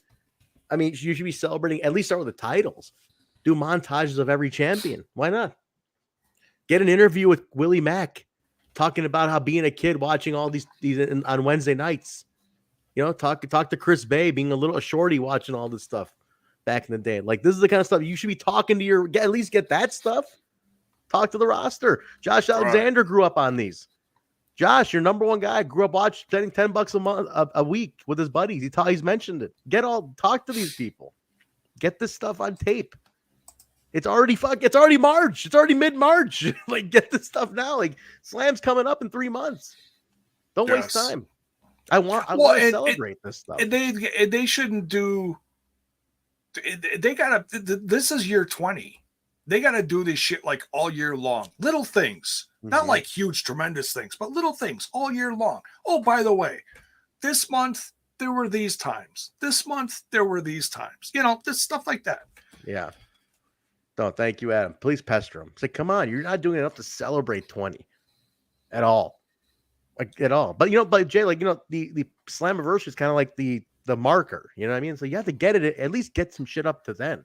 I mean, you should be celebrating, at least start with the titles. Do montages of every champion. Why not? Get an interview with Willie Mack talking about how being a kid watching all these on Wednesday nights. Talk to Chris Bay being a shorty watching all this stuff back in the day. Like, this is the kind of stuff you should be talking to at least get that stuff. Talk to the roster. Josh Alexander grew up on these. Josh, your number one guy, grew up spending $10 a month a week with his buddies. He's mentioned it. Talk to these people. Get this stuff on tape. It's already March. It's already mid-March. Like, get this stuff now. Like, Slam's coming up in 3 months. Don't waste time. I want to celebrate this stuff. And they shouldn't do. They gotta. This is year 20. They got to do this shit like all year long. Little things, not like huge, tremendous things, but little things all year long. Oh, by the way, this month there were these times. This month there were these times. This stuff like that. Yeah. No, thank you, Adam. Please pester him. Say, come on, you're not doing enough to celebrate 20 at all. Like, at all. But Jay, the Slammiversary is kind of like the marker. You know what I mean? So you have to get it, at least get some shit up to then.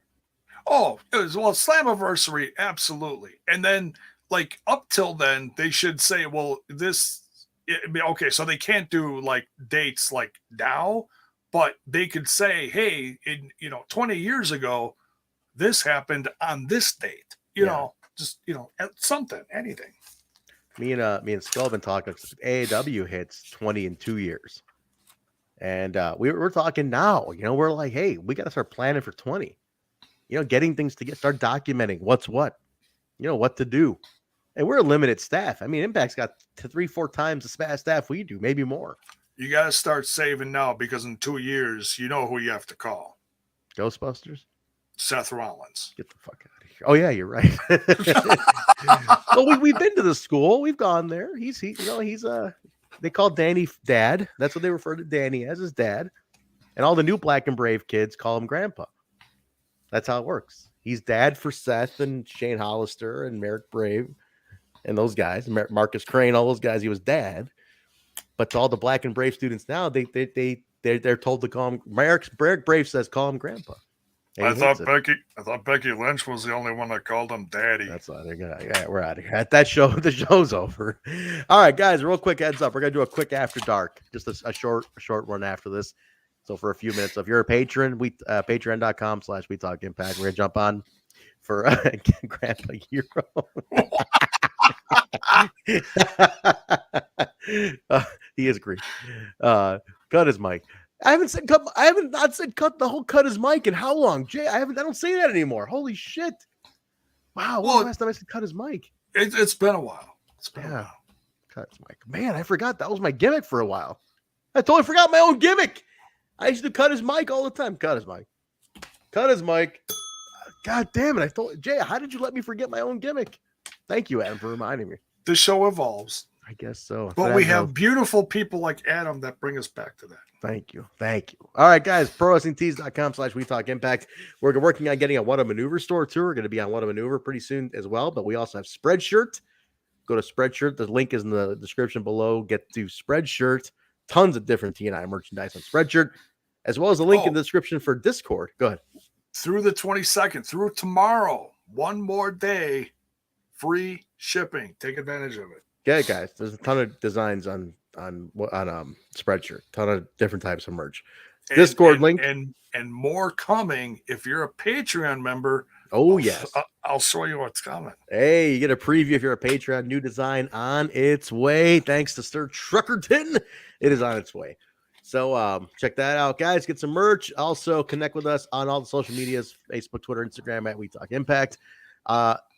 Oh, Slammiversary, absolutely. And then, like, up till then, they should say, well, okay, so they can't do, like, dates, like, now, but they could say, hey, 20 years ago, this happened on this date. Something, anything. Me and Skull have been talking. AAW hits 20 in 2 years. And we're talking now. We're like, hey, we got to start planning for 20. Getting things to start documenting what's what, what to do. And we're a limited staff. I mean, Impact's got 3-4 times the staff we do, maybe more. You got to start saving now because in 2 years, you know who you have to call. Ghostbusters? Seth Rollins. Get the fuck out of here. Oh yeah, you're right. Well, we've been to the school. We've gone there. He's they call Danny Dad. That's what they refer to Danny as, his dad. And all the new Black and Brave kids call him Grandpa. That's how it works. He's dad for Seth and Shane Hollister and Merrick Brave and those guys, Marcus Crane, all those guys. He was dad. But to all the Black and Brave students now, they're told to call him Merrick Brave says call him Grandpa. I thought Becky Lynch was the only one that called him Daddy. That's all they're gonna. Yeah, we're out of here. At that show, the show's over. All right, guys, real quick heads up. We're gonna do a quick after dark, just a short one after this. So for a few minutes, so if you're a patron, patreon.com/WeTalkImpact. We're gonna jump on for Grandpa Hero. He is great. Cut his mic. I haven't not said cut the whole cut his mic in how long, Jay? I don't say that anymore. Holy shit! Wow, when was the last time I said cut his mic? It's been a while. A while. Cut his mic. Man, I forgot that was my gimmick for a while. I totally forgot my own gimmick. I used to cut his mic all the time. Cut his mic. Cut his mic. God damn it! I told Jay, how did you let me forget my own gimmick? Thank you, Adam, for reminding me. The show evolves. I guess so. But we have beautiful people like Adam that bring us back to that. Thank you. All right, guys. ProWrestlingTees.com/WeTalkImpact. We're working on getting a What a Maneuver store too. We're going to be on What a Maneuver pretty soon as well. But we also have Spreadshirt. Go to Spreadshirt. The link is in the description below. Get to Spreadshirt. Tons of different TNI merchandise on Spreadshirt, as well as a link in the description for Discord. Go ahead. Through the 22nd, through tomorrow, one more day, free shipping. Take advantage of it. Yeah, guys. There's a ton of designs on Spreadshirt. Ton of different types of merch. Discord link and more coming if you're a Patreon member. Oh yes, I'll show you what's coming. Hey, you get a preview if you're a Patreon. New design on its way. Thanks to Sir Truckerton, it is on its way. So check that out, guys. Get some merch. Also connect with us on all the social medias: Facebook, Twitter, Instagram at We Talk Impact.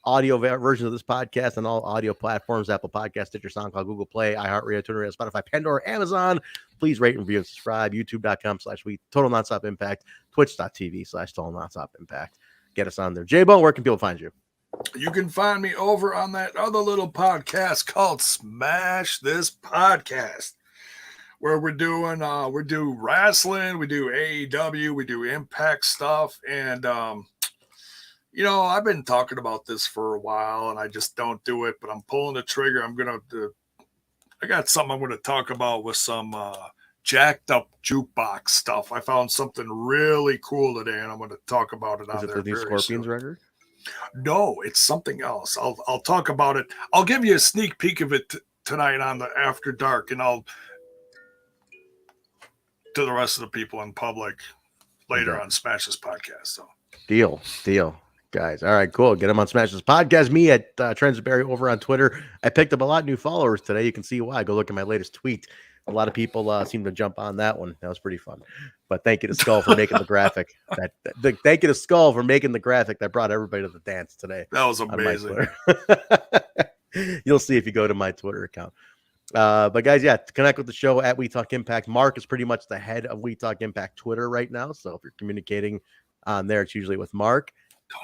Audio version of this podcast on all audio platforms: Apple Podcasts, Stitcher, SoundCloud, Google Play, iHeartRadio, TuneIn, Spotify, Pandora, Amazon. Please rate, review, and subscribe. YouTube.com/We Total Nonstop Impact. Twitch.tv/Total Nonstop Impact. Get us on there. J-Bone, where can people find you? You can find me over on that other little podcast called Smash This Podcast, where we do wrestling, we do AEW, we do Impact stuff, and I've been talking about this for a while, and I just don't do it, but I'm pulling the trigger. I got something I'm going to talk about with some jacked up jukebox stuff. I found something really cool today, and I'm going to talk about it on there. Is it the new Scorpions record? No, it's something else. I'll talk about it. I'll give you a sneak peek of it tonight on the After Dark, and I'll to the rest of the people in public later on Smash This Podcast. So deal. Guys, all right, cool. Get them on Smash This Podcast. Me at Transberry over on Twitter. I picked up a lot of new followers today. You can see why. Go look at my latest tweet. A lot of people seem to jump on that one. That was pretty fun. But thank you to Skull for making the graphic. Thank you to Skull for making the graphic that brought everybody to the dance today. That was amazing. You'll see if you go to my Twitter account. But guys, connect with the show at We Talk Impact. Mark is pretty much the head of We Talk Impact Twitter right now. So if you're communicating on there, it's usually with Mark.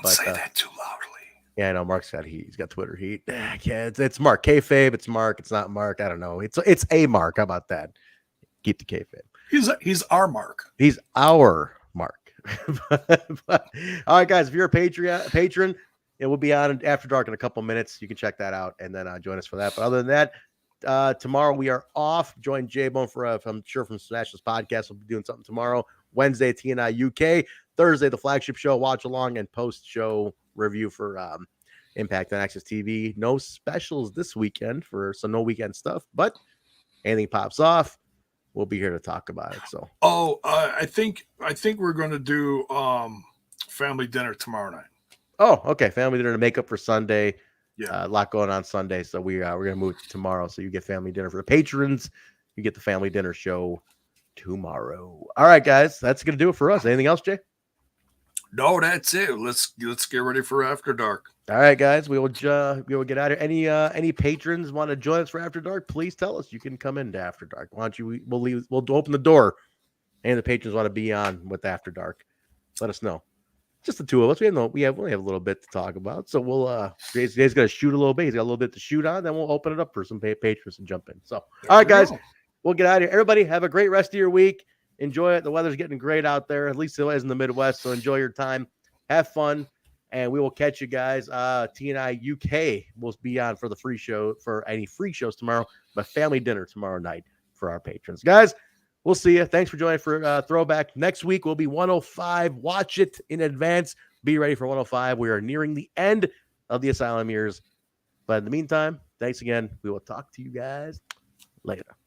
Don't say that too loudly. Yeah, I know Mark's got heat. He's got Twitter heat. Yeah, it's Mark. Kayfabe. It's Mark. It's not Mark. I don't know. It's a Mark. How about that? Keep the kayfabe. He's our Mark. He's our Mark. But, all right, guys. If you're a patron, it will be on After Dark in a couple minutes. You can check that out and then join us for that. But other than that, tomorrow we are off. Join J-Bone for I'm sure from Smash This Podcast. We'll be doing something tomorrow. Wednesday, TNI UK. Thursday, the flagship show, watch along and post show review for Impact on Access TV. No specials this weekend so no weekend stuff, but anything pops off, we'll be here to talk about it. So, I think we're going to do family dinner tomorrow night. Oh, okay, family dinner to make up for Sunday. Yeah, a lot going on Sunday, so we're going to move to tomorrow. So you get family dinner for the patrons. You get the family dinner show tomorrow. All right, guys, that's going to do it for us. Anything else, Jay? No, that's it. Let's get ready for After Dark. All right, guys, we will get out of here. Any patrons want to join us for After Dark? Please tell us. You can come into After Dark. Why don't you? We'll open the door, and the patrons want to be on with After Dark. Let us know. just the two of us. We only have a little bit to talk about. So we'll Jay's gonna shoot a little bit. He's got a little bit to shoot on. Then we'll open it up for some patrons and jump in. So all right, guys, we'll get out of here. Everybody have a great rest of your week. Enjoy it. The weather's getting great out there. At least it is in the Midwest. So enjoy your time. Have fun. And we will catch you guys. TNI UK will be on for the free show, for any free shows tomorrow, but family dinner tomorrow night for our patrons. Guys, we'll see you. Thanks for joining for Throwback. Next week will be 105. Watch it in advance. Be ready for 105. We are nearing the end of the Asylum years. But in the meantime, thanks again. We will talk to you guys later.